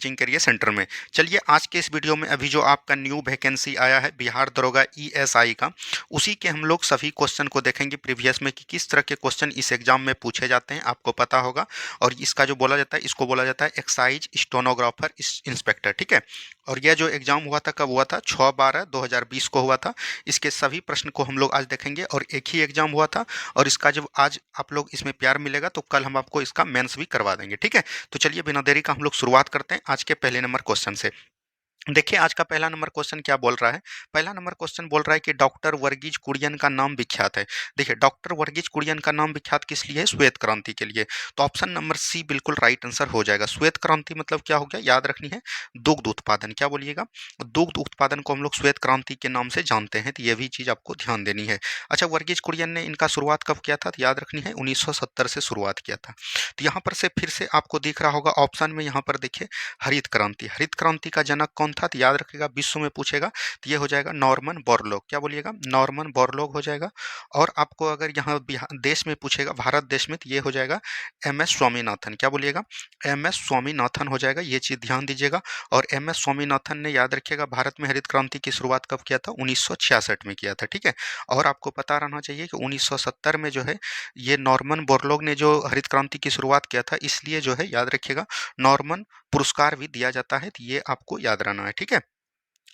Coaching करिए centre में। चलिए आज के इस वीडियो में अभी जो आपका न्यू वैकेंसी आया है बिहार दरोगा ईएसआई का, उसी के हम लोग सभी क्वेश्चन को देखेंगे प्रीवियस में कि किस तरह के क्वेश्चन इस एग्जाम में पूछे जाते हैं, आपको पता होगा। और इसका जो बोला जाता है, इसको बोला जाता है एक्साइज स्टोनोग्राफर इंस्पेक्टर, ठीक है। और यह जो एग्जाम हुआ था, कब हुआ था? 6/12/2020 को हुआ था। इसके सभी प्रश्न को हम लोग आज देखेंगे और एक ही एग्जाम हुआ था। और इसका जब आज आप लोग इसमें प्यार मिलेगा तो कल हम आपको इसका मेंस भी करवा देंगे, ठीक है। तो चलिए बिना देरी का हम लोग शुरुआत करते हैं आज के पहले नंबर क्वेश्चन से। देखिए आज का पहला नंबर क्वेश्चन क्या बोल रहा है। पहला नंबर क्वेश्चन बोल रहा है कि डॉक्टर वर्गीज कुरियन का नाम विख्यात है। देखिए डॉक्टर वर्गीज कुरियन का नाम विख्यात किस लिए है? श्वेत क्रांति के लिए। तो ऑप्शन नंबर सी बिल्कुल राइट आंसर हो जाएगा। श्वेत क्रांति मतलब क्या हो गया, याद रखनी है, दुग्ध उत्पादन। क्या बोलिएगा? दुग्ध उत्पादन को हम लोग श्वेत क्रांति के नाम से जानते हैं, तो यह भी चीज आपको ध्यान देनी है। अच्छा, वर्गीज कुरियन ने इनका शुरुआत कब किया था? तो याद रखनी है 1970 से शुरुआत किया था। तो यहाँ पर से फिर से आपको दिख रहा होगा ऑप्शन में, यहाँ पर देखिए हरित क्रांति। हरित क्रांति का जनक कौन था? तो याद रखिएगा, विश्व में पूछेगा तो ये हो जाएगा नॉर्मन बोरलॉग। क्या बोलिएगा? नॉर्मन बोरलॉग हो जाएगा। और आपको अगर यहाँ देश में पूछेगा, भारत देश में, तो ये हो जाएगा एम एस स्वामीनाथन। क्या बोलिएगा? एम एस स्वामीनाथन हो जाएगा, ये चीज ध्यान दीजिएगा। और एम एस स्वामीनाथन ने, याद रखिएगा, भारत में हरित क्रांति की शुरुआत कब किया था? 1966 में किया था, ठीक है। और आपको पता रहना चाहिए कि 1970 में जो है ये नॉर्मन बोरलॉग ने जो हरित क्रांति की शुरुआत किया था, इसलिए जो है याद रखिएगा नॉर्मन पुरस्कार भी दिया जाता है, तो ये आपको याद रहना है, ठीक है।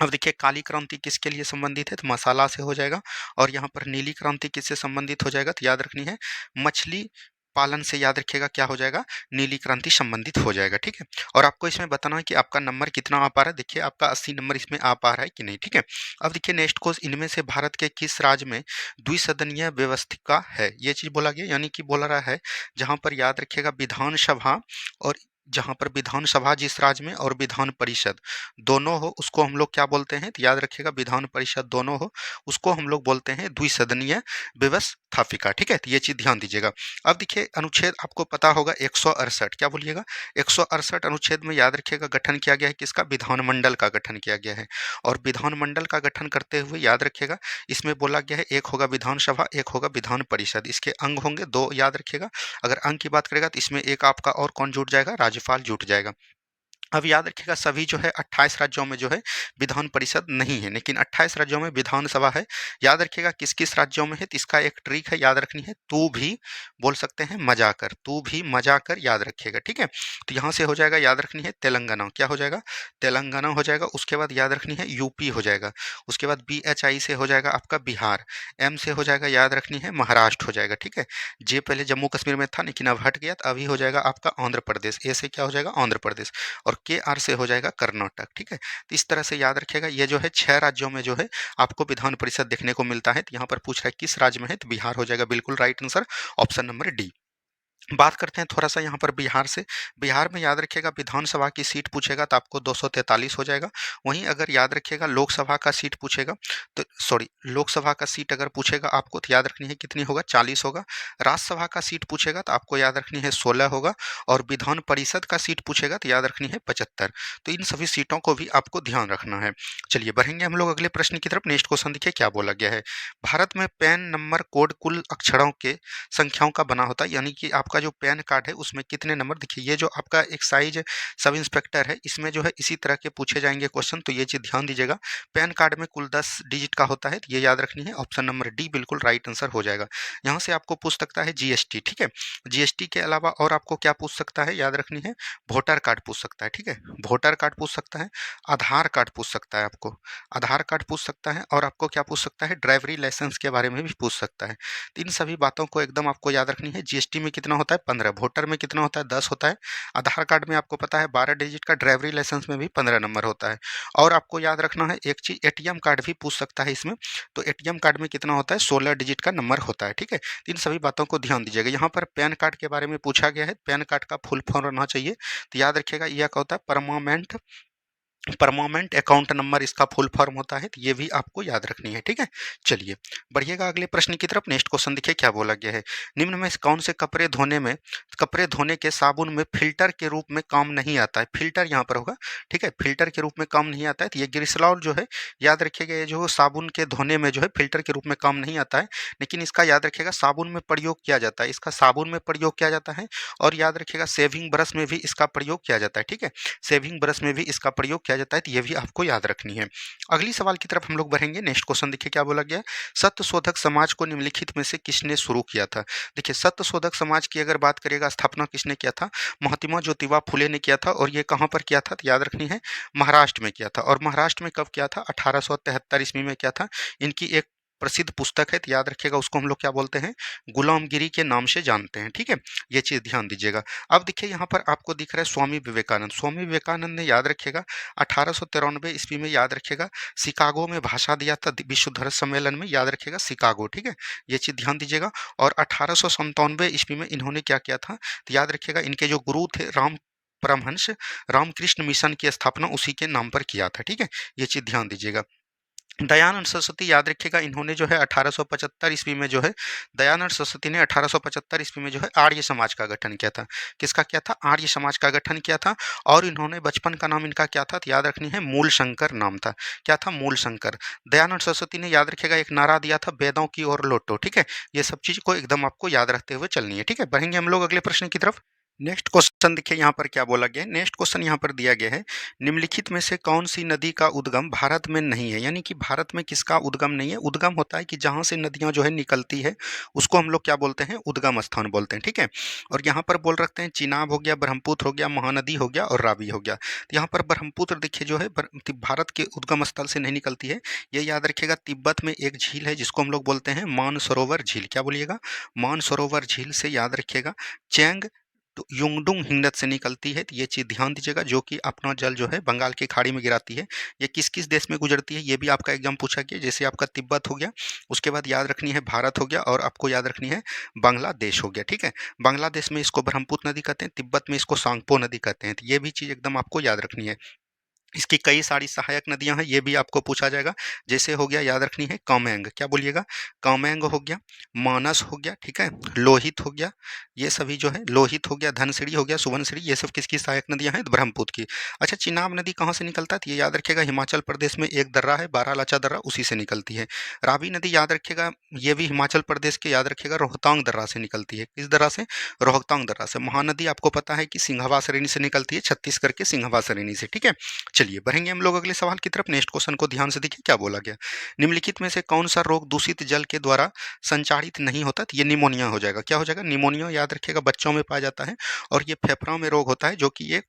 अब देखिए काली क्रांति किसके लिए संबंधित है? तो मसाला से हो जाएगा। और यहाँ पर नीली क्रांति किससे संबंधित हो जाएगा? तो याद रखनी है मछली पालन से, याद रखिएगा क्या हो जाएगा, नीली क्रांति संबंधित हो जाएगा, ठीक है। और आपको इसमें बताना है कि आपका नंबर कितना आ पा रहा है। देखिए आपका 80 नंबर इसमें आ पा रहा है कि नहीं, ठीक है। अब देखिए नेक्स्ट क्वेश्चन, इनमें से भारत के किस राज्य में द्विसदनीय व्यवस्थिका है? ये चीज बोला गया, यानी कि बोला रहा है जहां पर, याद रखिएगा, विधानसभा और जहां पर विधानसभा जिस राज्य में और विधान परिषद दोनों हो, उसको हम लोग क्या बोलते हैं? तो याद रखिएगा विधान परिषद दोनों हो, उसको हम लोग बोलते हैं द्विसदनीय व्यवस्थापिका, ठीक है। तो ये चीज ध्यान दीजिएगा। अब देखिए अनुच्छेद आपको पता होगा 168। क्या बोलिएगा? 168 अनुच्छेद में, याद रखिएगा, गठन किया गया है किसका? विधानमंडल का गठन किया गया है। और विधानमंडल का गठन करते हुए, याद रखिएगा, इसमें बोला गया है एक होगा विधानसभा, एक होगा विधान परिषद। इसके अंग होंगे दो, याद रखिएगा। अगर अंग की बात करेगा तो इसमें एक आपका और कौन जुट जाएगा? राज्यपाल जुट जाएगा। अब याद रखिएगा सभी जो है 28 राज्यों में जो है विधान परिषद नहीं है, लेकिन 28 राज्यों में विधानसभा है। याद रखिएगा किस किस राज्यों में है, तो इसका एक ट्रिक है, याद रखनी है, तू भी बोल सकते हैं मजा कर, तू भी मजा कर, याद रखिएगा, ठीक है। तो यहाँ से हो जाएगा, याद रखनी है, तेलंगाना। क्या हो जाएगा? तेलंगाना हो जाएगा। उसके बाद याद रखनी है यूपी हो जाएगा। उसके बाद BHI से हो जाएगा आपका बिहार। M से हो जाएगा, याद रखनी है, महाराष्ट्र हो जाएगा, ठीक है। जे पहले जम्मू कश्मीर में था लेकिन अब हट गया, तो अभी हो जाएगा आपका आंध्र प्रदेश। ए से क्या हो जाएगा? आंध्र प्रदेश। और KR से हो जाएगा कर्नाटक, ठीक है। तो इस तरह से याद रखिएगा, ये जो है 6 राज्यों में जो है आपको विधान परिषद देखने को मिलता है। तो यहाँ पर पूछ रहा है किस राज्य में है, तो बिहार हो जाएगा बिल्कुल right answer, option number D. बात करते हैं थोड़ा सा यहाँ पर बिहार से। बिहार में याद रखिएगा विधानसभा की सीट पूछेगा तो आपको 243 हो जाएगा। वहीं अगर याद रखिएगा लोकसभा का सीट पूछेगा तो, सॉरी, लोकसभा का सीट अगर पूछेगा आपको तो याद रखनी है कितनी होगा? 40 होगा। राज्यसभा का सीट पूछेगा तो आपको याद रखनी है 16 होगा। और विधान परिषद का सीट पूछेगा तो याद रखनी है 75। तो इन सभी सीटों को भी आपको ध्यान रखना है। चलिए बढ़ेंगे हम लोग अगले प्रश्न की तरफ। नेक्स्ट क्वेश्चन देखिए क्या बोला गया है। भारत में पैन नंबर कोड कुल अक्षरों के संख्याओं का बना होता है, यानी कि आपका जो पैन कार्ड है उसमें कितने नंबर, देखिए ये जो आपका एक्साइज सब इंस्पेक्टर है इसमें जो है इसी तरह के पूछे जाएंगे क्वेश्चन, तो ये चीज ध्यान दीजिएगा। पैन कार्ड में कुल 10 डिजिट का होता है, तो ये याद रखनी है, ऑप्शन नंबर डी बिल्कुल राइट आंसर हो जाएगा। यहाँ से आपको पूछ सकता है GST, ठीक है। GST के अलावा और आपको क्या पूछ सकता है, याद रखनी है, वोटर कार्ड पूछ सकता है, ठीक है। वोटर कार्ड पूछ सकता है, आधार कार्ड पूछ सकता है आपको, आधार कार्ड पूछ सकता है। और आपको क्या पूछ सकता है? ड्राइवरी लाइसेंस के बारे में भी पूछ सकता है। तो इन सभी बातों को एकदम आपको याद रखनी है। GST में कितना होता है? 15। वोटर में कितना होता है? 10 होता है। आधार कार्ड में आपको पता है 12 डिजिट का। ड्राइवरी लाइसेंस में भी 15 नंबर होता है। और आपको याद रखना है एक चीज, ATM कार्ड भी पूछ सकता है इसमें। तो ATM कार्ड में कितना होता है? 16 डिजिट का नंबर होता है, ठीक है। तो इन सभी बातों को ध्यान दीजिएगा। यहाँ पर पैन कार्ड के बारे में पूछा गया है, पैन कार्ड का फुल फॉर्म रहना चाहिए। तो याद रखिएगा यह क्या होता है? परमानेंट परमानेंट अकाउंट नंबर इसका फुल फॉर्म होता है, तो ये भी आपको याद रखनी है। ठीक है, चलिए बढ़िएगा अगले प्रश्न की तरफ। नेक्स्ट क्वेश्चन देखिए क्या बोला गया है। निम्न में से कौन से कपड़े धोने के साबुन में फिल्टर के रूप में काम नहीं आता है? फिल्टर यहाँ पर होगा। ठीक है, फिल्टर के रूप में काम नहीं आता है, तो ये ग्लिसरॉल जो है, याद रखिएगा, ये जो साबुन के धोने में जो है फिल्टर के रूप में काम नहीं आता है, लेकिन इसका याद रखिएगा साबुन में प्रयोग किया जाता है, इसका साबुन में प्रयोग किया जाता है। और याद रखिएगा सेविंग ब्रश में भी इसका प्रयोग किया जाता है। ठीक है, सेविंग ब्रश में भी इसका प्रयोग किया जाता है, तो ये भी आपको याद रखनी है। अगली सवाल की तरफ हम लोग बढ़ेंगे। नेक्स्ट क्वेश्चन देखिए क्या बोला गया है। सत्य शोधक समाज को निम्नलिखित में से किसने शुरू किया था? देखिए सत्य शोधक समाज की अगर बात करिएगा, स्थापना किसने किया था? महात्मा ज्योतिबा फुले ने किया था। और ये कहाँ पर किया था? तो याद रखनी है, महाराष्ट्र में किया था। और महाराष्ट्र में कब किया था? 1873 ईस्वी में किया था। इनकी एक प्रसिद्ध पुस्तक है, तो याद रखिएगा उसको हम लोग क्या बोलते हैं? गुलामगिरी के नाम से जानते हैं। ठीक है, ये चीज़ ध्यान दीजिएगा। अब देखिए यहाँ पर आपको दिख रहा है स्वामी विवेकानंद। स्वामी विवेकानंद ने याद रखिएगा 1893 ईस्वी में, याद रखिएगा, शिकागो में भाषा दिया था विश्व धर्म सम्मेलन में, याद रखिएगा शिकागो। ठीक है, ये चीज़ ध्यान दीजिएगा। और 1897 ईस्वी में इन्होंने क्या किया था? तो याद रखिएगा इनके जो गुरु थे परमहंस रामकृष्ण मिशन की स्थापना उसी के नाम पर किया था। ठीक है, ये चीज़ ध्यान दीजिएगा। दयानंद सरस्वती, याद रखिएगा, इन्होंने जो है 1875 ईस्वी में जो है, दयानंद सरस्वती ने 1875 ईस्वी में जो है आर्य समाज का गठन किया था। किसका किया था? आर्य समाज का गठन किया था। और इन्होंने बचपन का नाम इनका क्या था? तो याद रखनी है, मूल शंकर नाम था। क्या था? मूल शंकर। दयानंद सरस्वती ने, याद रखिएगा, एक नारा दिया था, वेदों की ओर लौटो। ठीक है, ये सब चीज़ को एकदम आपको याद रखते हुए चलनी है। ठीक है, बढ़ेंगे हम लोग अगले प्रश्न की तरफ। नेक्स्ट क्वेश्चन देखिए यहाँ पर क्या बोला गया है। नेक्स्ट क्वेश्चन यहाँ पर दिया गया है, निम्नलिखित में से कौन सी नदी का उद्गम भारत में नहीं है? यानी कि भारत में किसका उद्गम नहीं है? उद्गम होता है कि जहाँ से नदियाँ जो है निकलती है, उसको हम लोग क्या बोलते हैं? उद्गम स्थान बोलते हैं। ठीक है, और यहाँ पर बोल रखते हैं चिनाब हो गया, ब्रह्मपुत्र हो गया, महानदी हो गया और रावी हो गया। तो यहाँ पर ब्रह्मपुत्र देखिए जो है भारत के उद्गम स्थल से नहीं निकलती है। ये याद रखिएगा, तिब्बत में एक झील है जिसको हम लोग बोलते हैं मानसरोवर झील। क्या बोलिएगा? मानसरोवर झील से, याद रखिएगा, चैंग तो युंगडुंग हिंडत से निकलती है। तो ये चीज़ ध्यान दीजिएगा, जो कि अपना जल जो है बंगाल की खाड़ी में गिराती है। ये किस किस देश में गुजरती है, ये भी आपका एग्जाम पूछा गया। जैसे आपका तिब्बत हो गया, उसके बाद याद रखनी है भारत हो गया, और आपको याद रखनी है बांग्लादेश हो गया। ठीक है, बांग्लादेश में इसको ब्रह्मपुत्र नदी कहते हैं, तिब्बत में इसको सांगपो नदी कहते हैं। तो ये भी चीज़ एकदम आपको याद रखनी है। इसकी कई सारी सहायक नदियां हैं, ये भी आपको पूछा जाएगा। जैसे हो गया, याद रखनी है, कामेंग। क्या बोलिएगा? कामेंग हो गया, मानस हो गया, ठीक है, लोहित हो गया, ये सभी जो है, लोहित हो गया, धनसिरी हो गया, सुबनसिरी, ये सब किसकी सहायक नदियां हैं? ब्रह्मपुत्र की। अच्छा, चिनाब नदी कहाँ से निकलता है? तो ये याद रखिएगा, हिमाचल प्रदेश में एक दर्रा है, बारालाचा दर्रा, उसी से निकलती है। रावी नदी, याद रखिएगा, ये भी हिमाचल प्रदेश के, याद रखिएगा, रोहतांग दर्रा से निकलती है। किस दर्रा से? रोहतांग दर्रा से। महानदी आपको पता है कि सिंघवा सरेनी से निकलती है, छत्तीसगढ़ के सिंघवा सरेनी से। ठीक है, चलिए बढ़ेंगे हम लोग अगले सवाल की तरफ। नेक्स्ट क्वेश्चन को ध्यान से देखिए क्या बोला गया। निम्नलिखित में से कौन सा रोग दूषित जल के द्वारा संचारित नहीं होता? तो ये निमोनिया हो जाएगा। क्या हो जाएगा? निमोनिया, याद रखिएगा, बच्चों में पाया जाता है, और ये फेफड़ों में रोग होता है, जो कि ये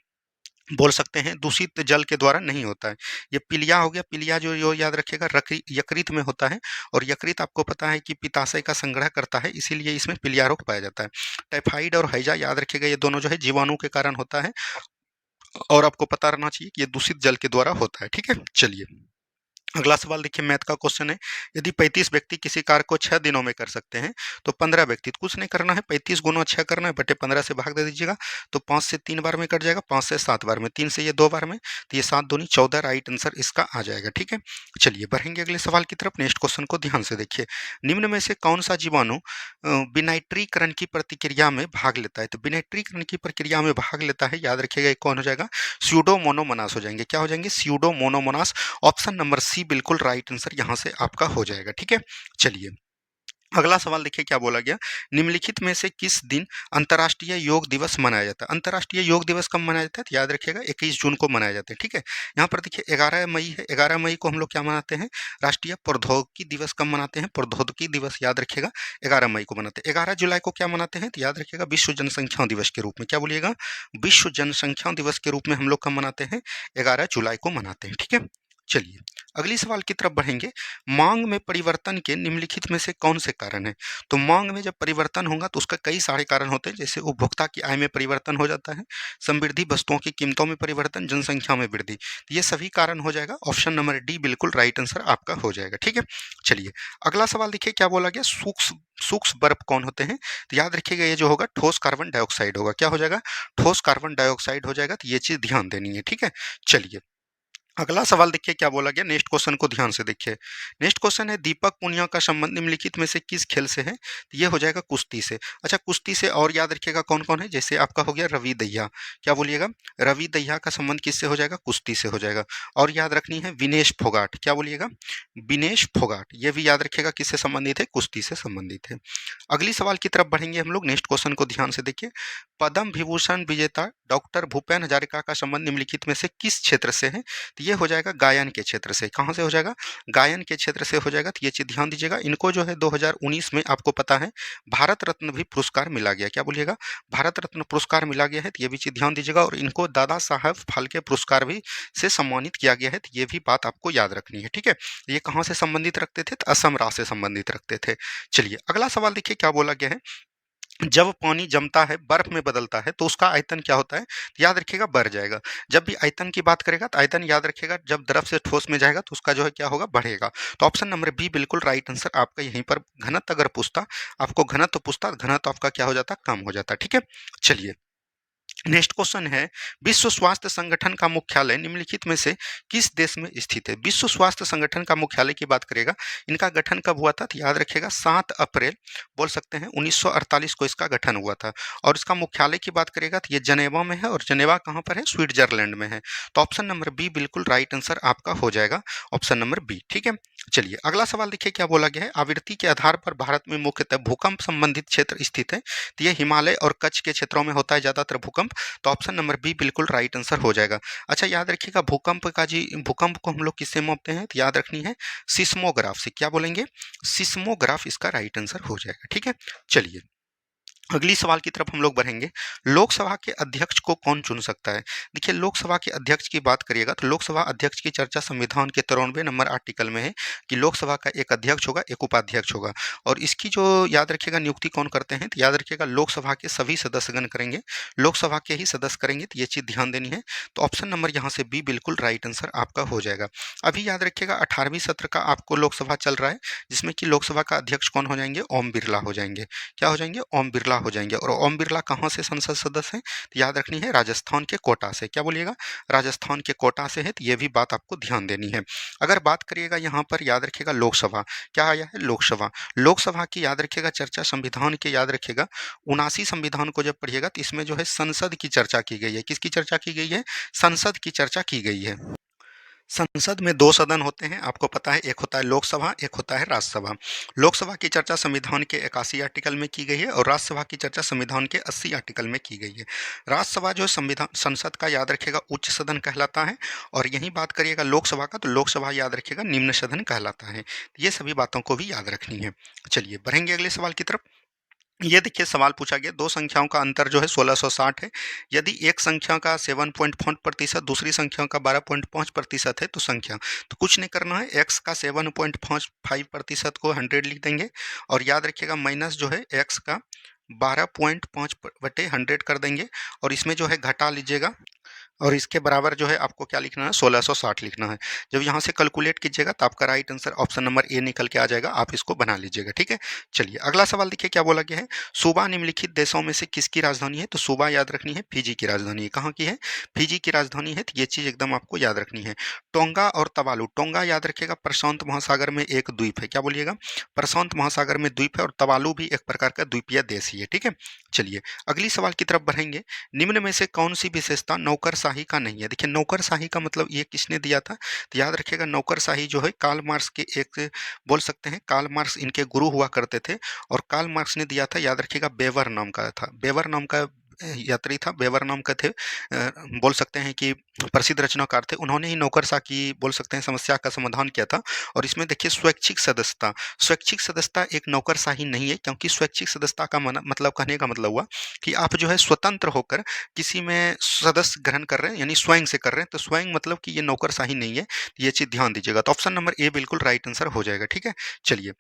बोल सकते हैं दूषित जल के द्वारा नहीं होता है। ये पीलिया हो गया। पीलिया जो याद रखिएगा, यकृत में होता है, और यकृत आपको पता है कि पित्ताशय का संग्रह करता है, इसीलिए इसमें पीलिया रोग पाया जाता है। टाइफाइड और हैजा, याद रखिएगा, ये दोनों जो है जीवाणु के कारण होता है, और आपको पता रहना चाहिए कि ये दूषित जल के द्वारा होता है। ठीक है, चलिए अगला सवाल देखिए, मैथ का क्वेश्चन है। यदि 35 व्यक्ति किसी कार्य को 6 दिनों में कर सकते हैं, तो 15 व्यक्ति, तो कुछ नहीं करना है, 35 गुना 6 करना है, बटे 15 से भाग दे दीजिएगा। तो 5 से 3 बार में कट जाएगा, 5 से 7 बार में, 3 से ये 2 बार में, तो ये 7 दूनी 14, राइट आंसर इसका आ जाएगा। ठीक है, चलिए बढ़ेंगे अगले सवाल की तरफ। नेक्स्ट क्वेश्चन को ध्यान से देखिए। निम्न में से कौन सा जीवाणु विनाइट्रीकरण की प्रतिक्रिया में भाग लेता है? तो विनाइट्रीकरण की प्रक्रिया में भाग लेता है, याद रखिएगा, एक कौन हो जाएगा? स्यूडोमोनास हो जाएंगे। क्या हो जाएंगे? स्यूडोमोनास। ऑप्शन नंबर सी बिल्कुल राइट आंसर यहाँ से आपका हो जाएगा। ठीक है, चलिए अगला सवाल देखिए क्या बोला गया। निम्नलिखित में से किस दिन अंतर्राष्ट्रीय योग दिवस मनाया जाता है? अंतर्राष्ट्रीय योग दिवस कब मनाया जाता है? तो याद रखिएगा 21 जून को मनाया जाता है। ठीक है, यहाँ पर देखिए 11 मई है, 11 मई को हम लोग क्या मनाते हैं? राष्ट्रीय प्रौद्योगिकी दिवस कब मनाते हैं? प्रौद्योगिकी दिवस, याद रखिएगा, 11 मई को मनाते हैं। 11 जुलाई को क्या मनाते हैं? तो याद रखिएगा विश्व जनसंख्या दिवस के रूप में। क्या बोलिएगा? विश्व जनसंख्या दिवस के रूप में हम लोग कब मनाते हैं? 11 जुलाई को मनाते हैं। ठीक है, चलिए अगली सवाल की तरफ बढ़ेंगे। मांग में परिवर्तन के निम्नलिखित में से कौन से कारण है? तो मांग में जब परिवर्तन होगा तो उसका कई सारे कारण होते हैं, जैसे उपभोक्ता की आय में परिवर्तन हो जाता है, समृद्धि वस्तुओं की कीमतों में परिवर्तन, जनसंख्या में वृद्धि, तो ये सभी कारण हो जाएगा। ऑप्शन नंबर डी बिल्कुल राइट आंसर आपका हो जाएगा। ठीक है, चलिए अगला सवाल देखिए क्या बोला गया। सूक्ष्म बर्फ कौन होते हैं? तो याद रखिएगा, ये जो होगा ठोस कार्बन डाइऑक्साइड होगा। क्या हो जाएगा? ठोस कार्बन डाइऑक्साइड हो जाएगा। तो ये चीज ध्यान देनी है। ठीक है, चलिए अगला सवाल देखिए क्या बोला गया, नेक्स्ट क्वेश्चन को ध्यान से देखिए। नेक्स्ट क्वेश्चन है दीपक पुनिया का संबंध निम्नलिखित में से किस खेल से है? तो ये हो जाएगा कुश्ती से। अच्छा, कुश्ती से और याद रखिएगा कौन कौन है, जैसे आपका हो गया रवि दहिया। क्या बोलिएगा? रवि दहिया का संबंध किससे हो जाएगा? कुश्ती से हो जाएगा। और याद रखनी है विनेश फोगाट। क्या बोलिएगा? विनेश फोगाट, ये भी याद रखिएगा किससे संबंधित है? कुश्ती से संबंधित है। अगली सवाल की तरफ बढ़ेंगे हम लोग, नेक्स्ट क्वेश्चन को ध्यान से देखिए। पद्म विभूषण विजेता डॉक्टर भूपेन हजारिका का संबंध निम्नलिखित में से किस क्षेत्र से है? तो ये हो जाएगा गायन के क्षेत्र से। कहाँ से हो जाएगा? गायन के क्षेत्र से हो जाएगा। तो ये चीज़ ध्यान दीजिएगा। इनको जो है 2019 में आपको पता है भारत रत्न भी पुरस्कार मिला गया। क्या बोलिएगा? भारत रत्न पुरस्कार मिला गया है, तो ये भी चीज़ ध्यान दीजिएगा। और इनको दादा साहब फाल्के पुरस्कार भी से सम्मानित किया गया है, तो ये भी बात आपको याद रखनी है। ठीक है, ये कहाँ से संबंधित रखते थे? तो असम राज्य से संबंधित रखते थे। चलिए अगला सवाल देखिए क्या बोला गया है। जब पानी जमता है, बर्फ में बदलता है, तो उसका आयतन क्या होता है? तो याद रखिएगा बढ़ जाएगा। जब भी आयतन की बात करेगा तो आयतन याद रखिएगा, जब द्रव से ठोस में जाएगा तो उसका जो है क्या होगा? बढ़ेगा। तो ऑप्शन नंबर बी बिल्कुल राइट आंसर आपका यहीं पर। घनत्व अगर पूछता, आपको घनत्व पूछता, घनत्व आपका क्या हो जाता? कम हो जाता। ठीक है, चलिए नेक्स्ट क्वेश्चन है विश्व स्वास्थ्य संगठन का मुख्यालय निम्नलिखित में से किस देश में स्थित है? विश्व स्वास्थ्य संगठन का मुख्यालय की बात करेगा, इनका गठन कब हुआ था? तो याद रखिएगा 7 अप्रैल बोल सकते हैं 1948 को इसका गठन हुआ था। और इसका मुख्यालय की बात करेगा तो ये जनेवा में है। और जनेवा कहाँ पर है? स्विट्जरलैंड में है। तो ऑप्शन नंबर बी बिल्कुल राइट आंसर आपका हो जाएगा, ऑप्शन नंबर बी। ठीक है, चलिए अगला सवाल देखिए क्या बोला गया है। आवृत्ति के आधार पर भारत में मुख्यतः भूकंप संबंधित क्षेत्र स्थित है, तो ये हिमालय और कच्छ के क्षेत्रों में होता है ज्यादातर भूकंप। तो ऑप्शन नंबर बी बिल्कुल राइट आंसर हो जाएगा। अच्छा, याद रखिएगा भूकंप का जी, भूकंप को हम लोग किससे मापते हैं? तो याद रखनी है सिस्मोग्राफ से। क्या बोलेंगे? सिस्मोग्राफ इसका राइट आंसर हो जाएगा। ठीक है, चलिए अगली सवाल की तरफ हम लोग बढ़ेंगे। लोकसभा के अध्यक्ष को कौन चुन सकता है? देखिए लोकसभा के अध्यक्ष की बात करिएगा तो लोकसभा अध्यक्ष की चर्चा संविधान के 93 नंबर आर्टिकल में है कि लोकसभा का एक अध्यक्ष होगा, एक उपाध्यक्ष होगा। और इसकी जो याद रखिएगा नियुक्ति कौन करते हैं? तो याद रखिएगा लोकसभा के सभी सदस्यगण करेंगे, लोकसभा के ही सदस्य करेंगे। तो ये चीज़ ध्यान देनी है। तो ऑप्शन नंबर यहाँ से बी बिल्कुल राइट आंसर आपका हो जाएगा। अभी याद रखिएगा 18वीं सत्र का आपको लोकसभा चल रहा है, जिसमें कि लोकसभा का अध्यक्ष कौन हो जाएंगे? ओम बिरला हो जाएंगे। क्या हो जाएंगे? ओम बिरला हो जाएंगे। और ओम बिरला कहाँ से संसद सदस्य हैं? तो याद रखनी है राजस्थान के कोटा से। क्या बोलिएगा? राजस्थान के कोटा से है, तो ये भी बात आपको ध्यान देनी है। अगर बात करिएगा यहाँ पर याद रखिएगा लोकसभा, क्या आया है? लोकसभा। लोकसभा की याद रखिएगा चर्चा संविधान के याद रखिएगा 79 संविधान को जब पढ़िएगा तो इसमें जो है संसद की चर्चा की गई है। किसकी चर्चा की गई है? संसद की चर्चा की गई है। संसद में दो सदन होते हैं, आपको पता है, एक होता है लोकसभा, एक होता है राज्यसभा। लोकसभा की चर्चा संविधान के 81 आर्टिकल में की गई है और राज्यसभा की चर्चा संविधान के 80 आर्टिकल में की गई है। राज्यसभा जो संविधान संसद का याद रखिएगा उच्च सदन कहलाता है। और यही बात करिएगा लोकसभा का तो लोकसभा याद रखिएगा निम्न सदन कहलाता है। ये सभी बातों को भी याद रखनी है। चलिए बढ़ेंगे अगले सवाल की तरफ। ये देखिए सवाल पूछा गया, दो संख्याओं का अंतर जो है 1660 है। यदि एक संख्या का 7.5% दूसरी संख्या का 12.5% है तो संख्या, तो कुछ नहीं करना है, x का 7.5% को 100 लिख देंगे। और याद रखिएगा माइनस जो है x का 12.5/100 कर देंगे। और इसमें जो है घटा लीजिएगा और इसके बराबर जो है आपको क्या लिखना है? 1660 लिखना है। जब यहाँ से कैलकुलेट कीजिएगा तो आपका right answer option number A निकल के आ जाएगा। आप इसको बना लीजिएगा। ठीक है, चलिए अगला सवाल देखिए क्या बोला गया है। सूबा निम्नलिखित देशों में से किसकी राजधानी है? तो सूबा याद रखनी है फिजी की राजधानी है। कहाँ की है? फिजी की राजधानी है। तो ये चीज़ एकदम आपको याद रखनी है। टोंगा और तवालू, टोंगा याद रखिएगा प्रशांत महासागर में एक द्वीप है। क्या बोलिएगा? प्रशांत महासागर में द्वीप है। और तवालू भी एक प्रकार का द्वीपीय देश ही है। ठीक है, चलिए अगली सवाल की तरफ बढ़ेंगे। निम्न में से कौन सी विशेषता नौकरशाही का नहीं है? देखिए नौकरशाही का मतलब ये किसने दिया था? तो याद रखिएगा नौकरशाही जो है कार्ल मार्क्स के एक बोल सकते हैं, कार्ल मार्क्स इनके गुरु हुआ करते थे। और कार्ल मार्क्स ने दिया था, याद रखिएगा बेवर नाम का था, बेवर नाम का यात्री था, बेवर नाम का थे, बोल सकते हैं कि प्रसिद्ध रचनाकार थे। उन्होंने ही नौकरशाही की बोल सकते हैं समस्या का समाधान किया था। और इसमें देखिए स्वैच्छिक सदस्यता, स्वैच्छिक सदस्यता एक नौकरशाही नहीं है, क्योंकि स्वैच्छिक सदस्यता का मतलब कहने का मतलब हुआ कि आप जो है स्वतंत्र होकर किसी में सदस्य ग्रहण कर रहे हैं, यानी स्वयं से कर रहे हैं। तो स्वयं मतलब कि ये नौकरशाही नहीं है। ये चीज़ ध्यान दीजिएगा। तो ऑप्शन नंबर ए बिल्कुल राइट आंसर हो जाएगा। ठीक है, चलिए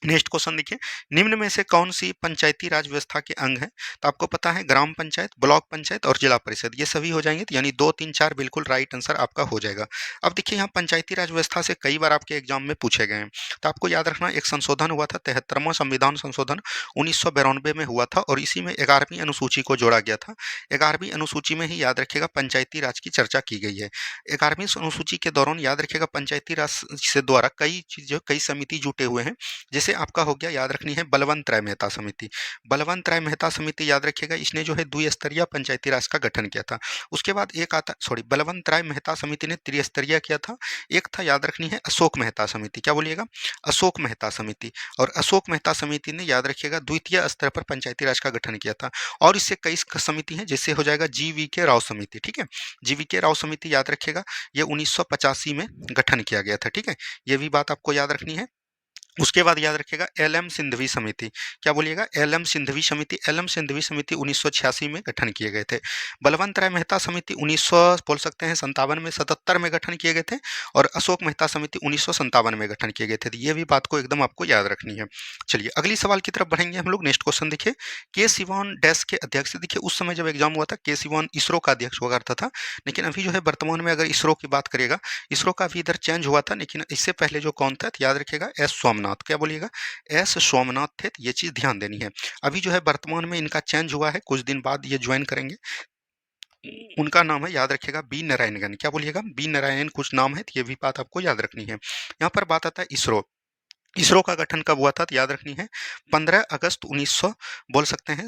नेक्स्ट क्वेश्चन देखिए, निम्न में से कौन सी पंचायती राज व्यवस्था के अंग है? तो आपको पता है ग्राम पंचायत, ब्लॉक पंचायत और जिला परिषद, ये सभी हो जाएंगे, तो यानी 2, 3, 4 बिल्कुल राइट आंसर आपका हो जाएगा। अब देखिए यहाँ पंचायती राज व्यवस्था से कई बार आपके एग्जाम में पूछे गए हैं, तो आपको याद रखना एक संशोधन हुआ था, 73वां संविधान संशोधन 1992 में हुआ था और इसी में 11वीं अनुसूची को जोड़ा गया था। 11वीं अनुसूची में ही याद रखिएगा पंचायती राज की चर्चा की गई है। 11वीं अनुसूची के दौरान याद रखिएगा पंचायती राज से द्वारा कई चीजें, कई समिति जुटे हुए हैं। जैसे आपका हो गया, याद रखनी है बलवंत राय मेहता समिति। बलवंत राय मेहता समिति याद रखिएगा, इसने जो है द्विस्तरीय पंचायती राज का गठन किया था। उसके बाद एक आता, सॉरी, बलवंत राय मेहता समिति ने त्रिस्तरीय किया था। एक था, याद रखनी है, अशोक मेहता समिति। क्या बोलिएगा? अशोक मेहता समिति। और अशोक मेहता समिति ने याद रखिएगा द्वितीय स्तर पर पंचायती राज का गठन किया था। और इससे कई समिति है, जैसे हो जाएगा GV के राव समिति। ठीक है, GV के राव समिति याद रखिएगा, ये 1985 में गठन किया गया था। ठीक है, ये भी बात आपको याद रखनी है। उसके बाद याद रखिएगा LM सिंधवी समिति। क्या बोलिएगा? LM सिंधवी समिति। LM सिंधवी समिति 1986 में गठन किए गए थे। बलवंत राय मेहता समिति 1900 बोल सकते हैं 57 में, 77 में गठन किए गए थे। और अशोक मेहता समिति 1957 में गठन किए गए थे। तो ये भी बात को एकदम आपको याद रखनी है। चलिए अगली सवाल की तरफ बढ़ेंगे हम लोग। नेक्स्ट क्वेश्चन देखिए, के सिवान डैश के अध्यक्ष। देखिए उस समय जब एग्जाम हुआ था, के सिवान इसरो का अध्यक्ष हुआ करता था, लेकिन अभी जो है वर्तमान में अगर इसरो की बात करिएगा, इसरो का भी इधर चेंज हुआ था, लेकिन इससे पहले जो कौन था, तो याद रखिएगा एस सोमनाथ। क्या बोलिएगा? एस सोमनाथ थे। ये चीज ध्यान देनी है। अभी जो है वर्तमान में इनका चेंज हुआ है, कुछ दिन बाद ये ज्वाइन करेंगे। उनका नाम है, याद रखिएगा, बी नारायणगन। क्या बोलिएगा? बी नारायण कुछ नाम है, तो ये भी बात आपको याद रखनी है। यहाँ पर बात आता है इसरो। इसरो का गठन कब हुआ था, तो याद रखनी है 15 अगस्त 1900 बोल सकते हैं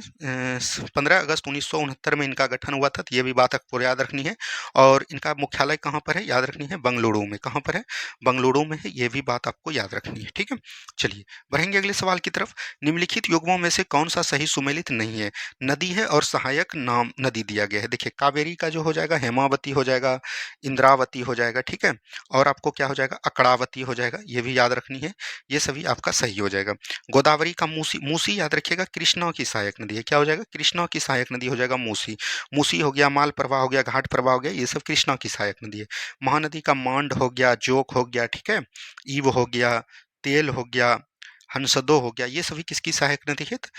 15 अगस्त 1969 में इनका गठन हुआ था। तो ये भी बात आपको याद रखनी है। और इनका मुख्यालय कहाँ पर है, याद रखनी है बंगलुरु में। कहाँ पर है? बंगलुरु में है। ये भी बात आपको याद रखनी है। ठीक है, चलिए बढ़ेंगे अगले सवाल की तरफ। निम्नलिखित युग्मों में से कौन सा सही सुमेलित नहीं है? नदी है और सहायक नाम नदी दिया गया है। देखिए कावेरी का जो हो जाएगा हेमावती हो जाएगा, इंद्रावती हो जाएगा। ठीक है, और आपको क्या हो जाएगा, अकड़ावती हो जाएगा। ये भी याद रखनी है, ये सभी आपका सही हो जाएगा। गोदावरी का मूसी, मूसी याद रखिएगा कृष्णा की सहायक नदी है। क्या हो जाएगा? कृष्णा की सहायक नदी हो जाएगा मूसी। मूसी हो गया, माल प्रवाह हो गया, घाट प्रवाह हो गया, ये सब कृष्णा की सहायक नदी है। महानदी का मांड हो गया, जोक हो गया, ठीक है, ईव हो गया, तेल हो गया, हंसदो हो गया, ये सभी किसकी सहायक नदी है? तो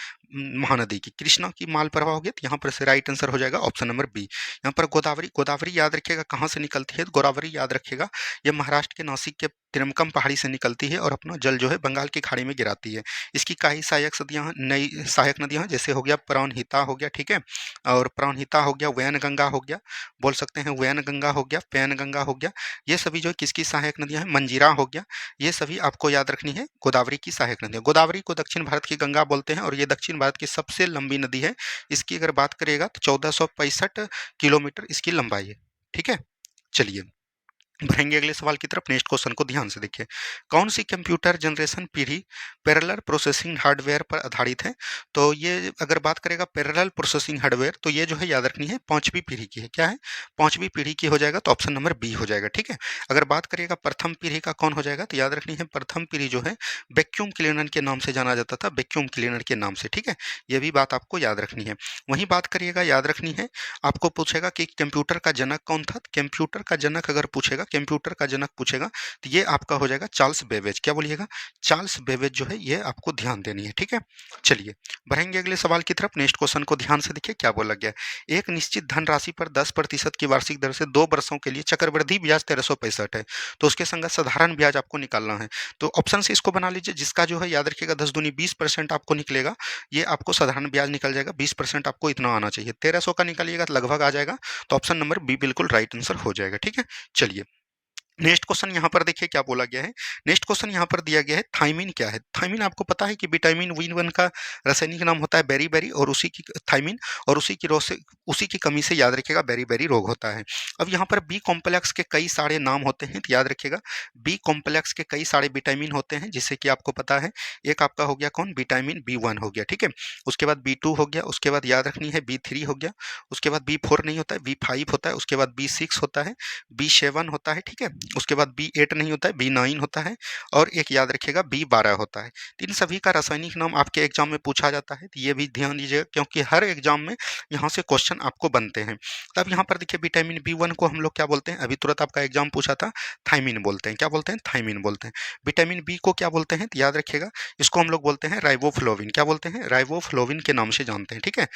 महानदी की। कृष्णा की माल प्रवाह हो गया, तो यहाँ पर से राइट आंसर हो जाएगा ऑप्शन नंबर बी। यहाँ पर गोदावरी, गोदावरी याद रखिएगा कहाँ से निकलती है, तो गोदावरी याद रखिएगा ये महाराष्ट्र के नासिक के तिरमकम पहाड़ी से निकलती है और अपना जल जो है बंगाल की खाड़ी में गिराती है। इसकी कई सहायक नदियाँ, नई सहायक नदियाँ, जैसे हो गया प्राणहिता हो गया, ठीक है, और प्राणहिता हो गया, वैनगंगा हो गया, बोल सकते हैं वैनगंगा हो गया, पैनगंगा हो गया, ये सभी जो है किसकी सहायक नदियाँ हैं? मंजीरा हो गया। ये सभी आपको याद रखनी है, गोदावरी की सहायक नदी है। गोदावरी को दक्षिण भारत की गंगा बोलते हैं और ये दक्षिण भारत की सबसे लंबी नदी है। इसकी अगर बात करिएगा तो 1465 किलोमीटर इसकी लंबाई है। ठीक है, चलिए बढ़ेंगे अगले सवाल की तरफ। नेक्स्ट क्वेश्चन को ध्यान से देखिए, कौन सी कंप्यूटर जनरेशन पीढ़ी पैरेलल प्रोसेसिंग हार्डवेयर पर आधारित है? तो ये अगर बात करेगा पैरेलल प्रोसेसिंग हार्डवेयर, तो ये जो है याद रखनी है पांचवी पीढ़ी की है। क्या है? पांचवी पीढ़ी की हो जाएगा, तो ऑप्शन नंबर बी हो जाएगा। ठीक है, अगर बात करिएगा प्रथम पीढ़ी का कौन हो जाएगा, तो याद रखनी है प्रथम पीढ़ी जो है वैक्यूम क्लीनर के नाम से जाना जाता था, वैक्यूम क्लीनर के नाम से। ठीक है, ये भी बात आपको याद रखनी है। वहीं बात करिएगा, याद रखनी है, आपको पूछेगा कि कंप्यूटर का जनक कौन था। कंप्यूटर का जनक अगर पूछेगा, कंप्यूटर का जनक पूछेगा, तो ये आपका हो जाएगा चार्ल्स बेबेज। क्या बोलिएगा? चार्ल्स बेबेज जो है, ये आपको ध्यान देनी है। ठीक है, चलिए बढ़ेंगे अगले सवाल की तरफ। नेक्स्ट क्वेश्चन को ध्यान से देखिए क्या बोला गया है। एक निश्चित धनराशि पर 10% की वार्षिक दर से 2 वर्षों के लिए चक्रवृद्धि ब्याज 1365 है, तो उसके संगत साधारण ब्याज आपको निकालना है। तो ऑप्शन से इसको बना लीजिए, जिसका जो है याद रखिएगा 10 दूनी 20% आपको निकलेगा, ये आपको साधारण ब्याज निकल जाएगा। 20% आपको इतना आना चाहिए, 1300 का निकालिएगा तो लगभग आ जाएगा, तो ऑप्शन नंबर बी बिल्कुल राइट आंसर हो जाएगा। ठीक है, चलिए नेक्स्ट क्वेश्चन यहाँ पर देखिए क्या बोला गया है। नेक्स्ट क्वेश्चन यहाँ पर दिया गया है, थाइमिन क्या है? थाइमिन आपको पता है कि विटामिन B1 का रासायनिक नाम होता है बेरी, और उसी की थाइमिन, और उसी की कमी से याद रखिएगा बेरी रोग होता है। अब यहाँ पर बी कॉम्प्लेक्स के कई सारे नाम होते हैं, तो याद रखिएगा बी कॉम्प्लेक्स के कई सारे विटामिन होते हैं, जिससे कि आपको पता है एक आपका हो गया कौन, विटामिन B1 हो गया। ठीक है, उसके बाद B2 हो गया, उसके बाद याद रखनी है B3 हो गया, उसके बाद B4 नहीं होता है, B5 होता है, उसके बाद B6 होता है, B7 होता है। ठीक है, उसके बाद B8 नहीं होता है, B9 होता है और एक याद रखिएगा B12 होता है। तो इन सभी का रासायनिक नाम आपके एग्जाम में पूछा जाता है, तो ये भी ध्यान दीजिएगा क्योंकि हर एग्जाम में यहाँ से क्वेश्चन आपको बनते हैं। तब यहाँ पर देखिए विटामिन B1 को हम लोग क्या बोलते हैं, अभी तुरंत आपका एग्जाम पूछा था, थायमिन बोलते हैं। क्या बोलते हैं? थायमिन बोलते हैं। विटामिन बी को क्या बोलते हैं? तो याद रखिएगा इसको हम लोग बोलते हैं राइबोफ्लोविन। क्या बोलते हैं? राइबोफ्लोविन के नाम से जानते हैं। ठीक है।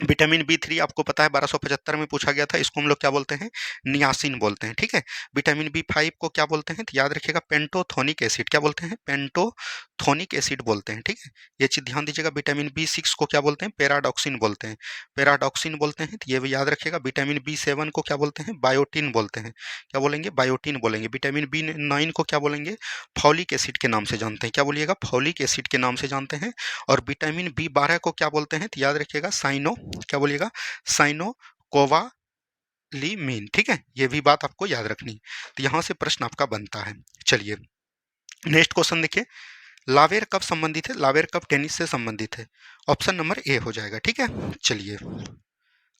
विटामिन बी3 आपको पता है 1275 में पूछा गया था, इसको हम लोग क्या बोलते हैं? नियासिन बोलते हैं। ठीक है। विटामिन बी5 को क्या बोलते हैं? तो याद रखिएगा पेंटोथोनिक एसिड। क्या बोलते हैं? पेंटोथोनिक एसिड बोलते हैं। ठीक है। ये चीज ध्यान दीजिएगा। विटामिन बी6 को क्या बोलते हैं? पैराडॉक्सिन बोलते हैं। पैराडॉक्सिन बोलते हैं, तो ये भी याद रखिएगा। विटामिन बी7 को क्या बोलते हैं? बायोटिन बोलते हैं। क्या बोलेंगे? बायोटिन बोलेंगे। विटामिन बी9 को क्या बोलेंगे? फॉलिक एसिड के नाम से जानते हैं। क्या बोलिएगा? फॉलिक एसिड के नाम से जानते हैं। और विटामिन बी12 को क्या बोलते हैं? तो याद रखिएगा क्या बोलिएगा? साइनोकोवालीमीन। ठीक है। ये भी बात आपको याद रखनी। तो यहां से प्रश्न आपका बनता है। चलिए नेक्स्ट क्वेश्चन देखिए। लावेर कब संबंधित है? लावेर कब टेनिस से संबंधित है? ऑप्शन नंबर ए हो जाएगा। ठीक है। चलिए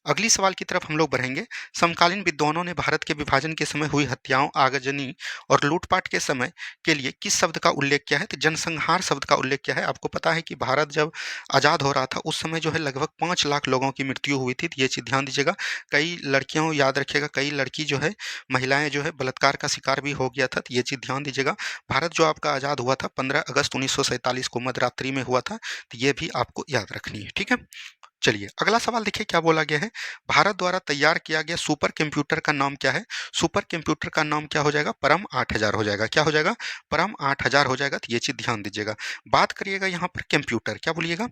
अगली सवाल की तरफ हम लोग बढ़ेंगे। समकालीन विद्वानों ने भारत के विभाजन के समय हुई हत्याओं, आगजनी और लूटपाट के समय के लिए किस शब्द का उल्लेख किया है? तो जनसंहार शब्द का उल्लेख किया है। आपको पता है कि भारत जब आज़ाद हो रहा था उस समय जो है लगभग 5 लाख लोगों की मृत्यु हुई थी। तो ये चीज़ ध्यान दीजिएगा। कई लड़कियों याद रखिएगा, कई लड़की जो है, महिलाएं जो है बलात्कार का शिकार भी हो गया था। तो ये चीज़ ध्यान दीजिएगा। भारत जो आपका आज़ाद हुआ था 15 अगस्त 1947 को मध्यरात्रि में हुआ था। तो ये भी आपको याद रखनी है। ठीक है। चलिए अगला सवाल देखिए क्या बोला गया है। भारत द्वारा तैयार किया गया सुपर कंप्यूटर का नाम क्या है? सुपर कंप्यूटर का नाम क्या हो जाएगा? परम 8000 हो जाएगा। क्या हो जाएगा? परम 8000 हो जाएगा। तो ये चीज ध्यान दीजिएगा। बात करिएगा यहाँ पर कंप्यूटर, क्या बोलिएगा?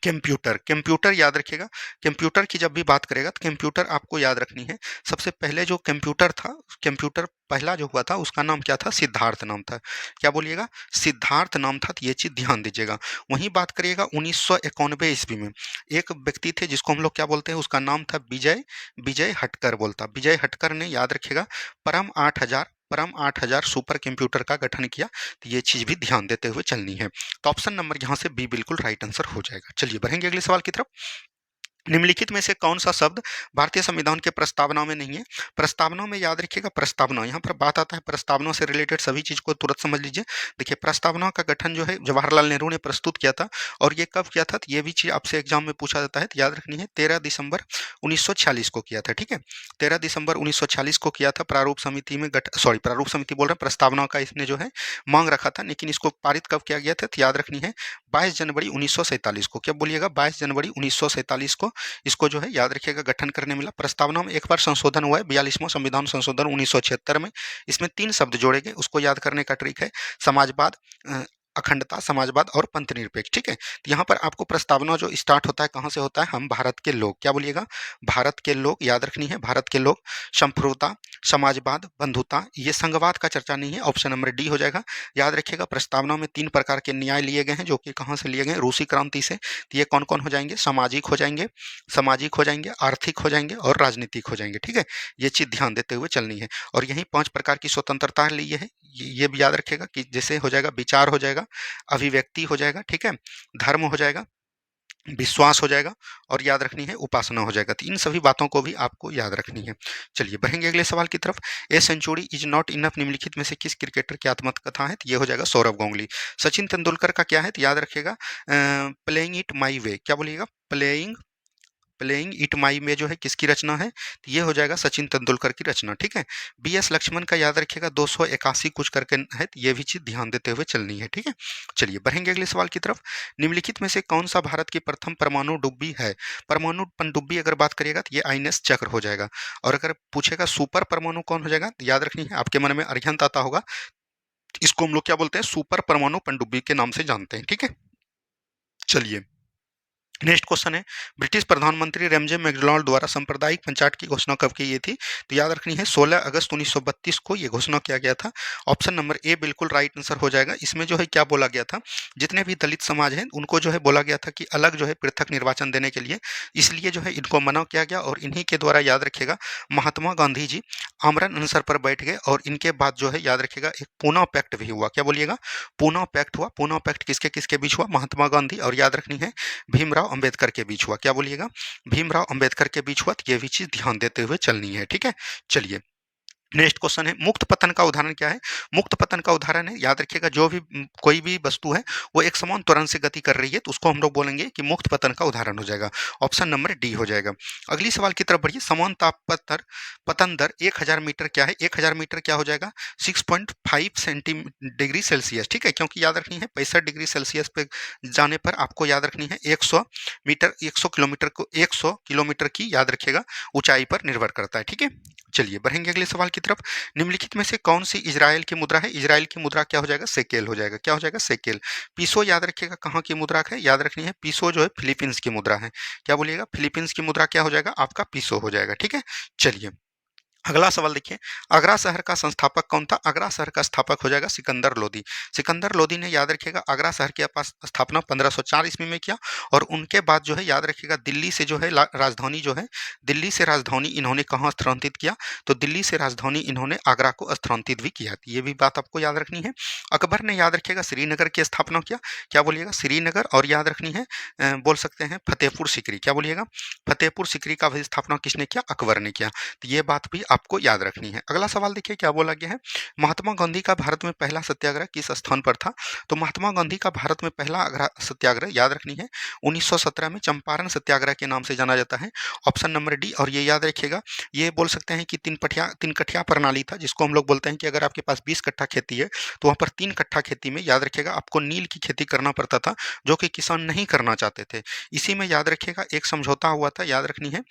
कंप्यूटर। कंप्यूटर याद रखिएगा। कंप्यूटर की जब भी बात करेगा तो कंप्यूटर आपको याद रखनी है। सबसे पहले जो कंप्यूटर था, कंप्यूटर पहला जो हुआ था उसका नाम क्या था? सिद्धार्थ नाम था। क्या बोलिएगा? सिद्धार्थ नाम था। तो ये चीज ध्यान दीजिएगा। वहीं बात करिएगा 1991 ईस्वी में एक व्यक्ति थे जिसको हम लोग क्या बोलते हैं, उसका नाम था विजय विजय हटकर बोलता। विजय हटकर ने याद रखिएगा परम 8000 सुपर कंप्यूटर का गठन किया। तो ये चीज भी ध्यान देते हुए चलनी है। तो ऑप्शन नंबर यहाँ से बी बिल्कुल राइट आंसर हो जाएगा। चलिए बढ़ेंगे अगले सवाल की तरफ। निम्नलिखित में से कौन सा शब्द भारतीय संविधान के प्रस्तावना में नहीं है? प्रस्तावना में याद रखिएगा, प्रस्तावना यहाँ पर बात आता है, प्रस्तावना से रिलेटेड सभी चीज को तुरंत समझ लीजिए। देखिए प्रस्तावना का गठन जो है जवाहरलाल नेहरू ने प्रस्तुत किया था। और ये कब किया था? तो ये भी चीज आपसे एग्जाम में पूछा जाता है, तो याद रखनी है 13 दिसंबर 1946 को किया था। ठीक है। 13 दिसंबर 1946 को किया था। प्रारूप समिति में प्रारूप समिति बोल रहे हैं, प्रस्तावना का इसने जो है मांग रखा था। लेकिन इसको पारित कब किया गया था? तो याद रखनी है 22 जनवरी 1947 को। क्या बोलिएगा? 22 जनवरी 1947 को इसको जो है याद रखिएगा गठन करने मिला। प्रस्तावना में एक बार संशोधन हुआ है, 42वां संविधान संशोधन 1976 में। इसमें 3 शब्द जोड़े गए, उसको याद करने का ट्रिक है समाजवाद, अखंडता, समाजवाद और पंथनिरपेक्ष। ठीक है। तो यहाँ पर आपको प्रस्तावना जो स्टार्ट होता है कहाँ से होता है? हम भारत के लोग। क्या बोलिएगा? भारत के लोग याद रखनी है। भारत के लोग, संप्रभुता, समाजवाद, बंधुता, ये संघवाद का चर्चा नहीं है। ऑप्शन नंबर डी हो जाएगा। याद रखिएगा प्रस्तावना में 3 प्रकार के न्याय लिए गए हैं जो कि कहाँ से लिए गए? रूसी क्रांति से। तो ये कौन कौन हो जाएंगे? सामाजिक हो जाएंगे, आर्थिक हो जाएंगे और राजनीतिक हो जाएंगे। ठीक है। ये चीज ध्यान देते हुए चलनी है। और यही 5 प्रकार की स्वतंत्रता ली है। ये भी याद रखिएगा कि जैसे हो जाएगा विचार हो जाएगा, अभिव्यक्ति हो जाएगा, ठीक है, धर्म हो जाएगा, विश्वास हो जाएगा और याद रखनी है उपासना हो जाएगा। तो इन सभी बातों को भी आपको याद रखनी है। चलिए बढ़ेंगे अगले सवाल की तरफ। A century is not enough निम्नलिखित में से किस क्रिकेटर की आत्मकथा है? तो ये हो जाएगा सौरव गांगुली। सचिन तेंदुलकर का क्या है? तो याद रखिएगा प्लेइंग इट माई वे। क्या बोलिएगा? प्लेइंग प्लेइंग इट माई में जो है किसकी रचना है? तो ये हो जाएगा सचिन तेंदुलकर की रचना। ठीक है। बी एस लक्ष्मण का याद रखिएगा 281 कुछ करके है। तो ये भी चीज ध्यान देते हुए चलनी है। ठीक है। चलिए बढ़ेंगे अगले सवाल की तरफ। निम्नलिखित में से कौन सा भारत की प्रथम परमाणु डुब्बी है? परमाणु पनडुब्बी अगर बात करिएगा तो ये आईएनएस चक्र हो जाएगा। और अगर पूछेगा सुपर परमाणु कौन हो जाएगा, तो याद रखनी है आपके मन में अरिहंत आता होगा, इसको हम लोग क्या बोलते हैं? सुपर परमाणु पनडुब्बी के नाम से जानते हैं। ठीक है। चलिए नेक्स्ट क्वेश्चन है, ब्रिटिश प्रधानमंत्री रेमजे मैकडॉनल्ड द्वारा सांप्रदायिक पंचायत की घोषणा कब की गई थी? तो याद रखनी है 16 अगस्त 1932 को ये घोषणा किया गया था। ऑप्शन नंबर ए बिल्कुल राइट आंसर हो जाएगा। इसमें जो है क्या बोला गया था, जितने भी दलित समाज हैं उनको जो है बोला गया था कि अलग जो है पृथक निर्वाचन देने के लिए, इसलिए जो है इनको मना किया गया। और इन्हीं के द्वारा याद रखिएगा महात्मा गांधी जी आमरण अनसर पर बैठ गए। और इनके बाद जो है याद रखिएगा एक पूना पैक्ट भी हुआ। क्या बोलिएगा? पूना पैक्ट हुआ। पूना पैक्ट किसके किसके बीच हुआ? महात्मा गांधी और याद रखनी है भीमराव अंबेडकर के बीच हुआ। क्या बोलिएगा? भीमराव अंबेडकर के बीच हुआ। तो ये भी चीज ध्यान देते हुए चलनी है। ठीक है। चलिए नेक्स्ट क्वेश्चन है मुक्त पतन का उदाहरण क्या है? मुक्त पतन का उदाहरण है, याद रखिएगा, जो भी कोई भी वस्तु है वो एक समान त्वरण से गति कर रही है तो उसको हम लोग बोलेंगे कि मुक्त पतन का उदाहरण हो जाएगा। ऑप्शन नंबर डी हो जाएगा। अगली सवाल की तरफ बढ़िए। समान ताप पत्थर पतन दर 1000 मीटर क्या है? 1000 मीटर क्या हो जाएगा? 6.5 डिग्री सेल्सियस। ठीक है, क्योंकि याद रखनी है 65 डिग्री सेल्सियस पे जाने पर आपको याद रखनी है 100 मीटर 100 किलोमीटर को 100 किलोमीटर की याद रखिएगा ऊंचाई पर निर्भर करता है। ठीक है, चलिए बढ़ेंगे अगले सवाल की तरफ। निम्नलिखित में से कौन सी इजराइल की मुद्रा है? इजराइल की मुद्रा क्या हो जाएगा? शेकेल हो जाएगा। क्या हो जाएगा? शेकेल। पीसो याद रखिएगा कहाँ की मुद्रा है? याद रखनी है पीसो जो है फिलीपींस की मुद्रा है। क्या बोलिएगा? फिलीपींस की मुद्रा क्या हो जाएगा? आपका पीसो हो जाएगा। ठीक है, चलिए अगला सवाल देखिए। आगरा शहर का संस्थापक कौन था? आगरा शहर का स्थापक हो जाएगा सिकंदर लोदी। सिकंदर लोदी ने याद रखिएगा आगरा शहर की पास स्थापना 1504 ईस्वी में किया और उनके बाद जो है याद रखिएगा दिल्ली से जो है राजधानी जो है दिल्ली से राजधानी इन्होंने कहाँ स्थानांतरित किया? तो दिल्ली से राजधानी इन्होंने आगरा को स्थानांतरित भी किया। ये भी बात आपको याद रखनी है। अकबर ने याद रखिएगा श्रीनगर की स्थापना किया। क्या बोलिएगा? श्रीनगर। और याद रखनी है बोल सकते हैं फतेहपुर सीकरी। क्या बोलिएगा? फतेहपुर सीकरी का भी स्थापना किसने किया? अकबर ने किया। तो ये बात भी आपको याद रखनी है। अगला सवाल देखिए क्या बोला गया है। महात्मा गांधी का भारत में पहला सत्याग्रह किस स्थान पर था? तो महात्मा गांधी का भारत में पहला सत्याग्रह याद रखनी है 1917 में चंपारण सत्याग्रह के नाम से जाना जाता है। Option number D. और ये याद रखिएगा ये बोल सकते हैं कि तीन कठिया प्रणाली था, जिसको हम लोग बोलते हैं कि अगर आपके पास 20 कट्ठा खेती है तो वहाँ पर 3 कट्ठा खेती में याद रखिएगा आपको नील की खेती करना पड़ता था, जो कि किसान नहीं करना चाहते थे। इसी में याद रखिएगा एक समझौता हुआ था, याद रखनी है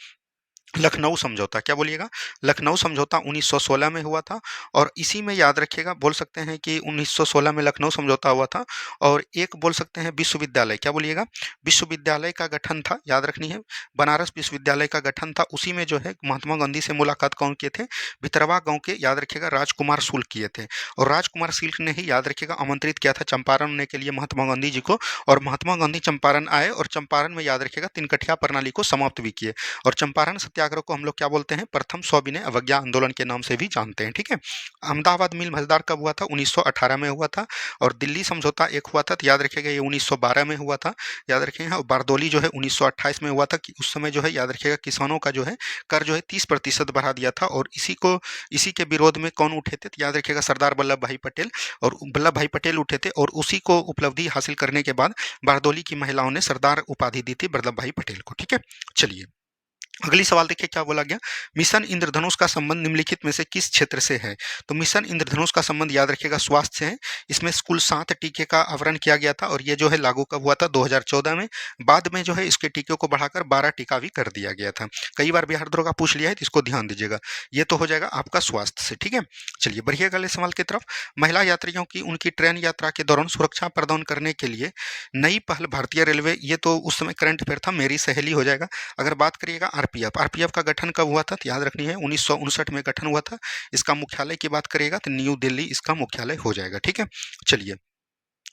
लखनऊ समझौता। क्या बोलिएगा? लखनऊ समझौता 1916 में हुआ था और इसी में याद रखिएगा बोल सकते हैं कि 1916 में लखनऊ समझौता हुआ था। और एक बोल सकते हैं विश्वविद्यालय। क्या बोलिएगा? विश्वविद्यालय का गठन था, याद रखनी है बनारस विश्वविद्यालय का गठन था। उसी में जो है महात्मा गांधी से मुलाकात कौन किए थे? भितरवा गांव के याद रखिएगा राजकुमार शुक्ल किए थे। और राजकुमार शुक्ल ने ही याद रखिएगा आमंत्रित किया था चंपारण आने के लिए महात्मा गांधी जी को। और महात्मा गांधी चंपारण आए और चंपारण में याद रखिएगा तीन कठिया प्रणाली को समाप्त भी किए। और चंपारण सत्याग्रह को हम लोग क्या बोलते हैं? प्रथम सविनय अवज्ञा आंदोलन के नाम से भी जानते हैं। ठीक है, अहमदाबाद मिल मजदार कब हुआ था? 1918 में हुआ था। और दिल्ली समझौता एक हुआ था, तो याद रखिएगा ये 1912 में हुआ था, याद रखिएगा। और बारदौली जो है 1928 में हुआ था कि उस समय जो है याद रखिएगा किसानों का जो है कर जो है 30% बढ़ा दिया था। और इसी के विरोध में कौन उठे थे? तो याद रखिएगा सरदार वल्लभ भाई पटेल। और वल्लभ भाई पटेल उठे थे और उसी को उपलब्धि हासिल करने के बाद बारदौली की महिलाओं ने सरदार उपाधि दी थी वल्लभ भाई पटेल को। ठीक है, चलिए अगली सवाल देखिए क्या बोला गया। मिशन इंद्रधनुष का संबंध निम्नलिखित में से किस क्षेत्र से है? तो मिशन इंद्रधनुष का संबंध याद रखिएगा स्वास्थ्य से है। इसमें कुल 7 टीके का आवरण किया गया था और ये जो है लागू कब हुआ था? 2014 में। बाद में जो है इसके टीके को बढ़ाकर 12 टीका भी कर दिया गया था। कई बार बिहार दरोगा पूछ लिया है तो इसको ध्यान दीजिएगा। ये तो हो जाएगा आपका स्वास्थ्य से। ठीक है, चलिए बढ़िएगा अगले सवाल की तरफ। महिला यात्रियों की उनकी ट्रेन यात्रा के दौरान सुरक्षा प्रदान करने के लिए नई पहल भारतीय रेलवे, ये तो उस समय करंट अफेयर था, मेरी सहेली हो जाएगा। अगर बात करिएगा आरपीएफ का गठन कब हुआ था? तो याद रखनी है 1959 में गठन हुआ था। इसका मुख्यालय की बात करिएगा तो न्यू दिल्ली इसका मुख्यालय हो जाएगा। ठीक है, चलिए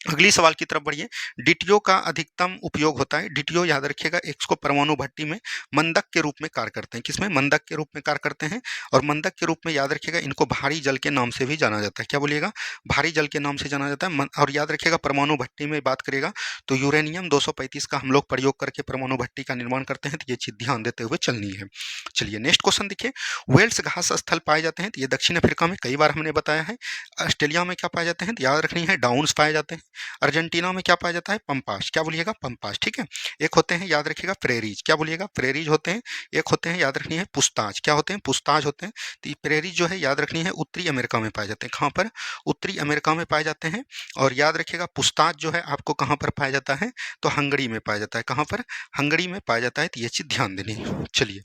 अगली सवाल की तरफ बढ़िए। डीटीओ का अधिकतम उपयोग होता है। डीटीओ याद रखिएगा इसको परमाणु भट्टी में मंदक के रूप में कार्य करते हैं। किसमें? मंदक के रूप में कार्य करते हैं। और मंदक के रूप में याद रखिएगा इनको भारी जल के नाम से भी जाना जाता है। क्या बोलिएगा? भारी जल के नाम से जाना जाता है। और याद रखिएगा परमाणु भट्टी में बात करिएगा तो यूरेनियम 235 का हम लोग प्रयोग करके परमाणु भट्टी का निर्माण करते हैं, तो ये चीज ध्यान देते हुए चलनी है। चलिए नेक्स्ट क्वेश्चन देखिए। वेल्स घास स्थल पाए जाते हैं, तो ये दक्षिण अफ्रीका में कई बार हमने बताया है। ऑस्ट्रेलिया में क्या पाए जाते हैं? तो याद रखनी है डाउन्स पाए जाते हैं। अर्जेंटीना में क्या पाया जाता है? पंपास। क्या बोलिएगा? पंपास। ठीक है, एक होते हैं याद रखिएगा प्रेरीज। क्या बोलिएगा? प्रेरीज होते हैं। एक होते हैं याद रखनी है पुस्ताज। क्या होते हैं? पुस्ताज होते हैं। तो प्रेरीज जो है याद रखनी है उत्तरी अमेरिका में पाए जाते हैं। कहाँ पर? उत्तरी अमेरिका में पाए जाते हैं। और याद रखिएगा पुस्ताज जो है आपको कहाँ पर पाया जाता है? तो हंगरी में पाया जाता है। कहाँ पर? हंगरी में पाया जाता है। तो ये चीज ध्यान देनी है। चलिए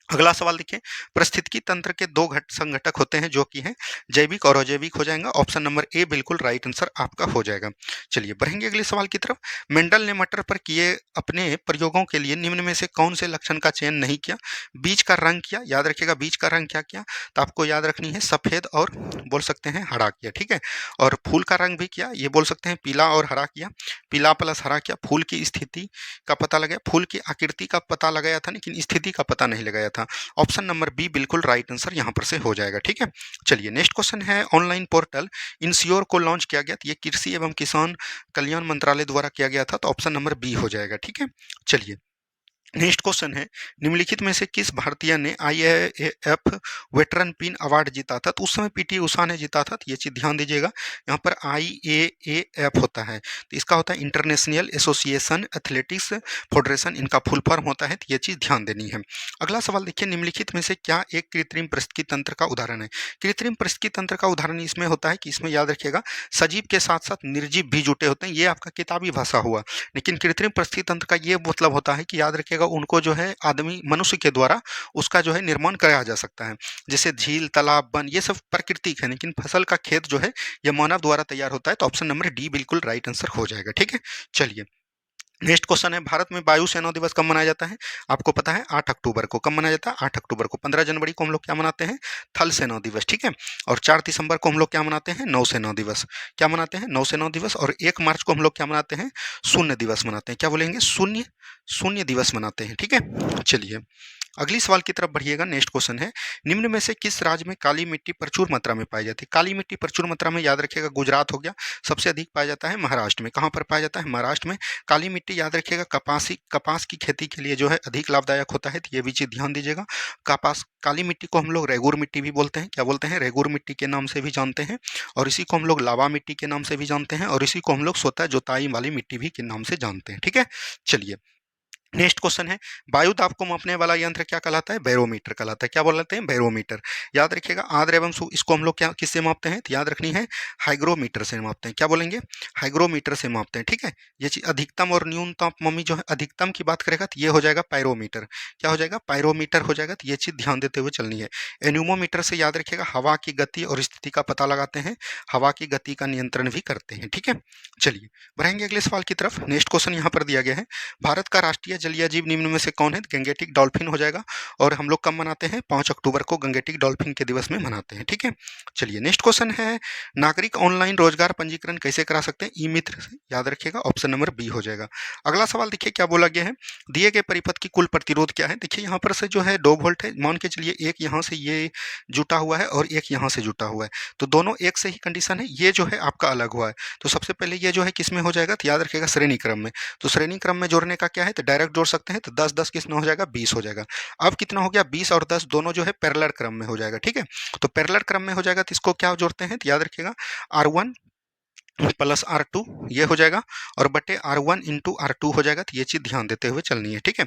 अगला सवाल देखिए। पारिस्थितिकी तंत्र के दो संघटक होते हैं जो कि हैं जैविक और अजैविक हो जाएगा। ऑप्शन नंबर ए बिल्कुल राइट आंसर आपका हो जाएगा। चलिए बढ़ेंगे अगले सवाल की तरफ। मेंडल ने मटर पर किए अपने प्रयोगों के लिए निम्न में से कौन से लक्षण का चयन नहीं किया? बीज का रंग किया। याद रखिएगा बीज का रंग क्या किया? तो आपको याद रखनी है सफेद और बोल सकते हैं हरा किया। ठीक है, और फूल का रंग भी किया। ये बोल सकते हैं पीला और हरा किया। पीला प्लस हरा किया। फूल की स्थिति का पता लगाया। फूल की आकृति का पता लगाया था लेकिन स्थिति का पता नहीं लगाया था। ऑप्शन नंबर बी बिल्कुल राइट आंसर यहां पर से हो जाएगा। ठीक है, चलिए नेक्स्ट क्वेश्चन है। ऑनलाइन पोर्टल इंश्योर को लॉन्च किया गया, ये कृषि एवं किसान कल्याण मंत्रालय द्वारा किया गया था। तो ऑप्शन नंबर बी हो जाएगा। ठीक है, चलिए नेक्स्ट क्वेश्चन है, निम्नलिखित में से किस भारतीय ने आईएएएफ वेटरन पिन अवार्ड जीता था? तो उस समय पीटी उषा ने जीता था, तो ये चीज ध्यान दीजिएगा। यहाँ पर आईएएएफ होता है तो इसका होता है इंटरनेशनल एसोसिएशन एथलेटिक्स फेडरेशन, इनका फुल फॉर्म होता है, तो ये चीज ध्यान देनी है। अगला सवाल देखिए, निम्नलिखित में से क्या एक कृत्रिम परिस्थिति तंत्र का उदाहरण है? कृत्रिम परिस्थिति तंत्र का उदाहरण इसमें होता है कि इसमें याद रखिएगा सजीव के साथ साथ निर्जीव भी जुटे होते हैं, ये आपका किताबी भाषा हुआ। लेकिन कृत्रिम परिस्थिति तंत्र का ये मतलब होता है कि याद रखिएगा उनको जो है आदमी मनुष्य के द्वारा उसका जो है निर्माण कराया जा सकता है। जैसे झील, तालाब, वन, ये सब प्राकृतिक है, लेकिन फसल का खेत जो है ये मानव द्वारा तैयार होता है। तो ऑप्शन नंबर डी बिल्कुल राइट आंसर हो जाएगा। ठीक है, चलिए नेक्स्ट क्वेश्चन है, भारत में वायुसेना दिवस कब मनाया जाता है? आपको पता है 8 अक्टूबर को। कब मनाया जाता है? 8 अक्टूबर को। 15 जनवरी को हम लोग क्या मनाते हैं? थल सेना दिवस। ठीक है, और 4 दिसंबर को हम लोग क्या मनाते हैं? नौसेना दिवस। क्या मनाते हैं? नौसेना दिवस। और 1 मार्च को हम लोग क्या मनाते हैं? शून्य दिवस मनाते हैं। क्या बोलेंगे? शून्य शून्य दिवस मनाते हैं। ठीक है, चलिए अगली सवाल की तरफ बढ़िएगा। नेक्स्ट क्वेश्चन है, निम्न में से किस राज्य में काली मिट्टी प्रचुर मात्रा में पाई जाती है? काली मिट्टी प्रचुर मात्रा में याद रखिएगा गुजरात हो गया। सबसे अधिक पाया जाता है महाराष्ट्र में। कहाँ पर पाया जाता है? महाराष्ट्र में। काली मिट्टी याद रखिएगा कपास की खेती के लिए जो है अधिक लाभदायक होता है, तो ये भी चीज ध्यान दीजिएगा। कपास काली मिट्टी को हम लोग रेगुर मिट्टी भी बोलते हैं। क्या बोलते हैं? रेगुर मिट्टी के नाम से भी जानते हैं। और इसी को हम लोग लावा मिट्टी के नाम से भी जानते हैं। और इसी को हम लोग स्वतः जोताई वाली मिट्टी भी के नाम से जानते हैं। ठीक है, चलिए नेक्स्ट क्वेश्चन है, वायु दाब को मापने वाला यंत्र क्या कहलाता है? बैरोमीटर कहलाता है। क्या बोलते हैं? बैरोमीटर। याद रखिएगा आर्द्र एवं इसको हम लोग क्या किससे मापते हैं? तो याद रखनी है हाइग्रोमीटर से मापते हैं। क्या बोलेंगे? हाइग्रोमीटर से मापते हैं। ठीक है, ये चीज अधिकतम और न्यूनतम मम्मी जो है अधिकतम की बात करेगा तो ये हो जाएगा पायरोमीटर। क्या हो जाएगा? पायरोमीटर हो जाएगा। तो ये चीज ध्यान देते हुए चलनी है। एन्यूमोमीटर से याद रखिएगा हवा की गति और स्थिति का पता लगाते हैं, हवा की गति का नियंत्रण भी करते हैं। ठीक है, चलिए बढ़ेंगे अगले सवाल की तरफ। नेक्स्ट क्वेश्चन यहाँ पर दिया गया है, भारत का राष्ट्रीय जलीय जीव निम्न में से कौन है? गंगेटिक डॉल्फिन हो जाएगा। और हम लोग कब मनाते हैं? 5 अक्टूबर को गंगेटिक डॉल्फिन के दिवस में मनाते हैं। ठीक है, चलिए नेक्स्ट क्वेश्चन है, नागरिक ऑनलाइन रोजगार पंजीकरण कैसे करा सकते हैं? ई मित्र से। याद रखिएगा ऑप्शन नंबर बी हो जाएगा। अगला सवाल देखिए क्या बोला गया है, दिए गए परिपथ की कुल प्रतिरोध क्या है? देखिए यहाँ पर से जो है 2 वोल्ट है, मान के चलिए एक यहाँ से ये जुटा हुआ है और एक यहाँ से जुटा हुआ है, तो दोनों एक से ही कंडीशन है, ये जो है आपका अलग हुआ है। तो सबसे पहले ये जो है किस में हो जाएगा? तो याद रखिएगा श्रेणी क्रम में। तो श्रेणी क्रम में जोड़ने का क्या है? तो डायरेक्ट जोड़ सकते हैं। तो 10 10 कितना हो जाएगा? 20 हो जाएगा। अब कितना हो गया? 20 और 10 दोनों जो है पैरेलल क्रम में हो जाएगा। ठीक है, तो पैरेलल क्रम में हो जाएगा तो इसको क्या जोड़ते हैं? तो याद रखिएगा R1 प्लस R2 ये हो जाएगा और बटे R1 इंटू R2 हो जाएगा। तो ये चीज ध्यान देते हुए चलनी है। ठीक है,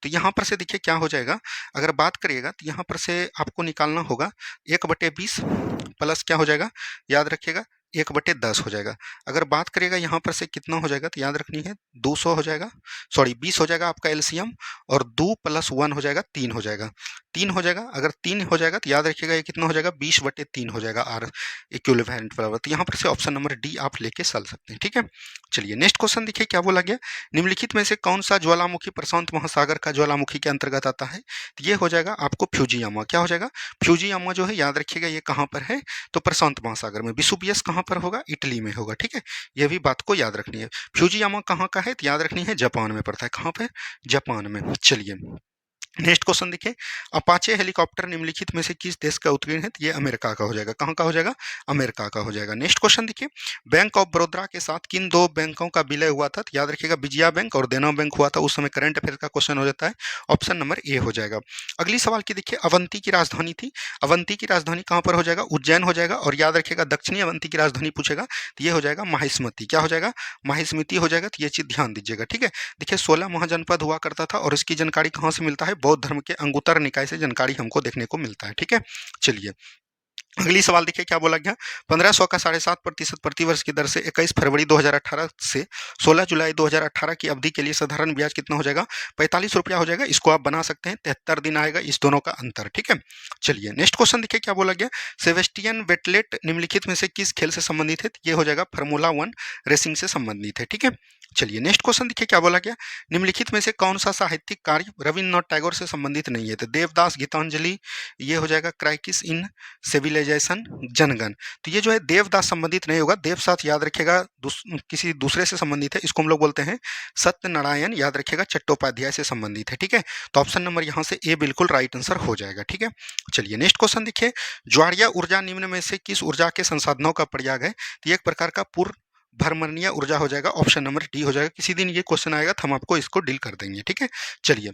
तो यहाँ पर से देखिए क्या हो जाएगा, अगर बात करिएगा तो यहाँ पर से आपको निकालना होगा 1/20 प्लस क्या हो जाएगा? याद रखिएगा 1/10 हो जाएगा। अगर बात करिएगा यहाँ पर से कितना हो जाएगा? तो याद रखनी है 200 हो जाएगा, सॉरी 20 हो जाएगा आपका एलसीएम, और 2 + 1 हो जाएगा 3 हो जाएगा। 3 हो जाएगा। अगर 3 हो जाएगा तो याद रखिएगा ये कितना हो जाएगा? 20/3 हो जाएगा आर इक्विवेलेंट बराबर। तो यहाँ पर से ऑप्शन नंबर डी आप लेके चल सकते हैं। ठीक है, चलिए नेक्स्ट क्वेश्चन देखिए क्या बोला गया, निम्नलिखित में से कौन सा ज्वालामुखी प्रशांत महासागर का ज्वालामुखी के अंतर्गत आता है? तो ये हो जाएगा आपको फ्यूजियामा। क्या हो जाएगा? फ्यूजियामा जो है याद रखिएगा ये कहाँ पर है? तो प्रशांत महासागर में। विसुवियस कहाँ पर होगा? इटली में होगा। ठीक है, ये भी बात को याद रखनी है। फ्यूजियामा कहाँ का है? तो याद रखनी है जापान में पड़ता है। कहाँ पे? जापान में। चलिए नेक्स्ट क्वेश्चन देखिए, अपाचे हेलीकॉप्टर निम्नलिखित में से किस देश का उत्कीर्ण है? तो ये अमेरिका का हो जाएगा। कहाँ का हो जाएगा? अमेरिका का हो जाएगा। नेक्स्ट क्वेश्चन देखिए, बैंक ऑफ बड़ौदा के साथ किन 2 बैंकों का विलय हुआ था? तो याद रखिएगा विजया बैंक और देना बैंक हुआ था। उस समय करंट अफेयर का क्वेश्चन हो जाता है, ऑप्शन नंबर ए हो जाएगा। अगली सवाल की देखिए, अवंती की राजधानी थी, अवंती की राजधानी कहाँ पर हो जाएगा? उज्जैन हो जाएगा। और याद रखिएगा दक्षिणी अवंती की राजधानी पूछेगा तो ये हो जाएगा माहिष्मती। क्या हो जाएगा? माहिष्मती हो जाएगा। तो ये चीज ध्यान दीजिएगा। ठीक है, देखिए 16 महाजनपद हुआ करता था और इसकी जानकारी कहाँ से मिलता है? बौद्ध धर्म के अंगुत्तर निकाय से जानकारी हमको देखने को मिलता है। ठीक है, चलिए अगली सवाल देखिए क्या बोला गया, 1500 का 7.5% प्रतिवर्ष की दर से 21 फरवरी 2018 से 16 जुलाई 2018 की अवधि के लिए साधारण ब्याज कितना हो जाएगा? 45 रुपया हो जाएगा। इसको आप बना सकते हैं, 73 दिन आएगा इस दोनों का अंतर। ठीक है, चलिए नेक्स्ट क्वेश्चन देखिए क्या बोला गया, सेबेस्टियन वेटलेट निम्नलिखित में से किस खेल से संबंधित है? ये हो जाएगा फार्मूला 1 रेसिंग से संबंधित है। ठीक है, चलिए नेक्स्ट क्वेश्चन देखिए क्या बोला गया, निम्नलिखित में से कौन सा साहित्यिक कार्य रविन्द्रनाथ टैगोर से संबंधित नहीं है? तो देवदास, गीतांजलि, ये हो जाएगा क्राइसिस इन सिविलाइजेशन, जनगण। तो ये जो है देवदास संबंधित नहीं होगा, देवदास याद रखिएगा किसी दूसरे से संबंधित है, इसको हम लोग बोलते हैं सत्यनारायण, याद रखिएगा चट्टोपाध्याय से संबंधित है। ठीक है, तो ऑप्शन नंबर यहाँ से ए बिल्कुल राइट आंसर हो जाएगा। ठीक है, चलिए नेक्स्ट क्वेश्चन देखिए, ज्वारीय ऊर्जा निम्न में से किस ऊर्जा के संसाधनों का प्रयोग है? तो ये एक प्रकार का पूर्ण भरमरणीय ऊर्जा हो जाएगा, ऑप्शन नंबर डी हो जाएगा। किसी दिन ये क्वेश्चन आएगा तो हम आपको इसको डील कर देंगे, ठीक है। चलिए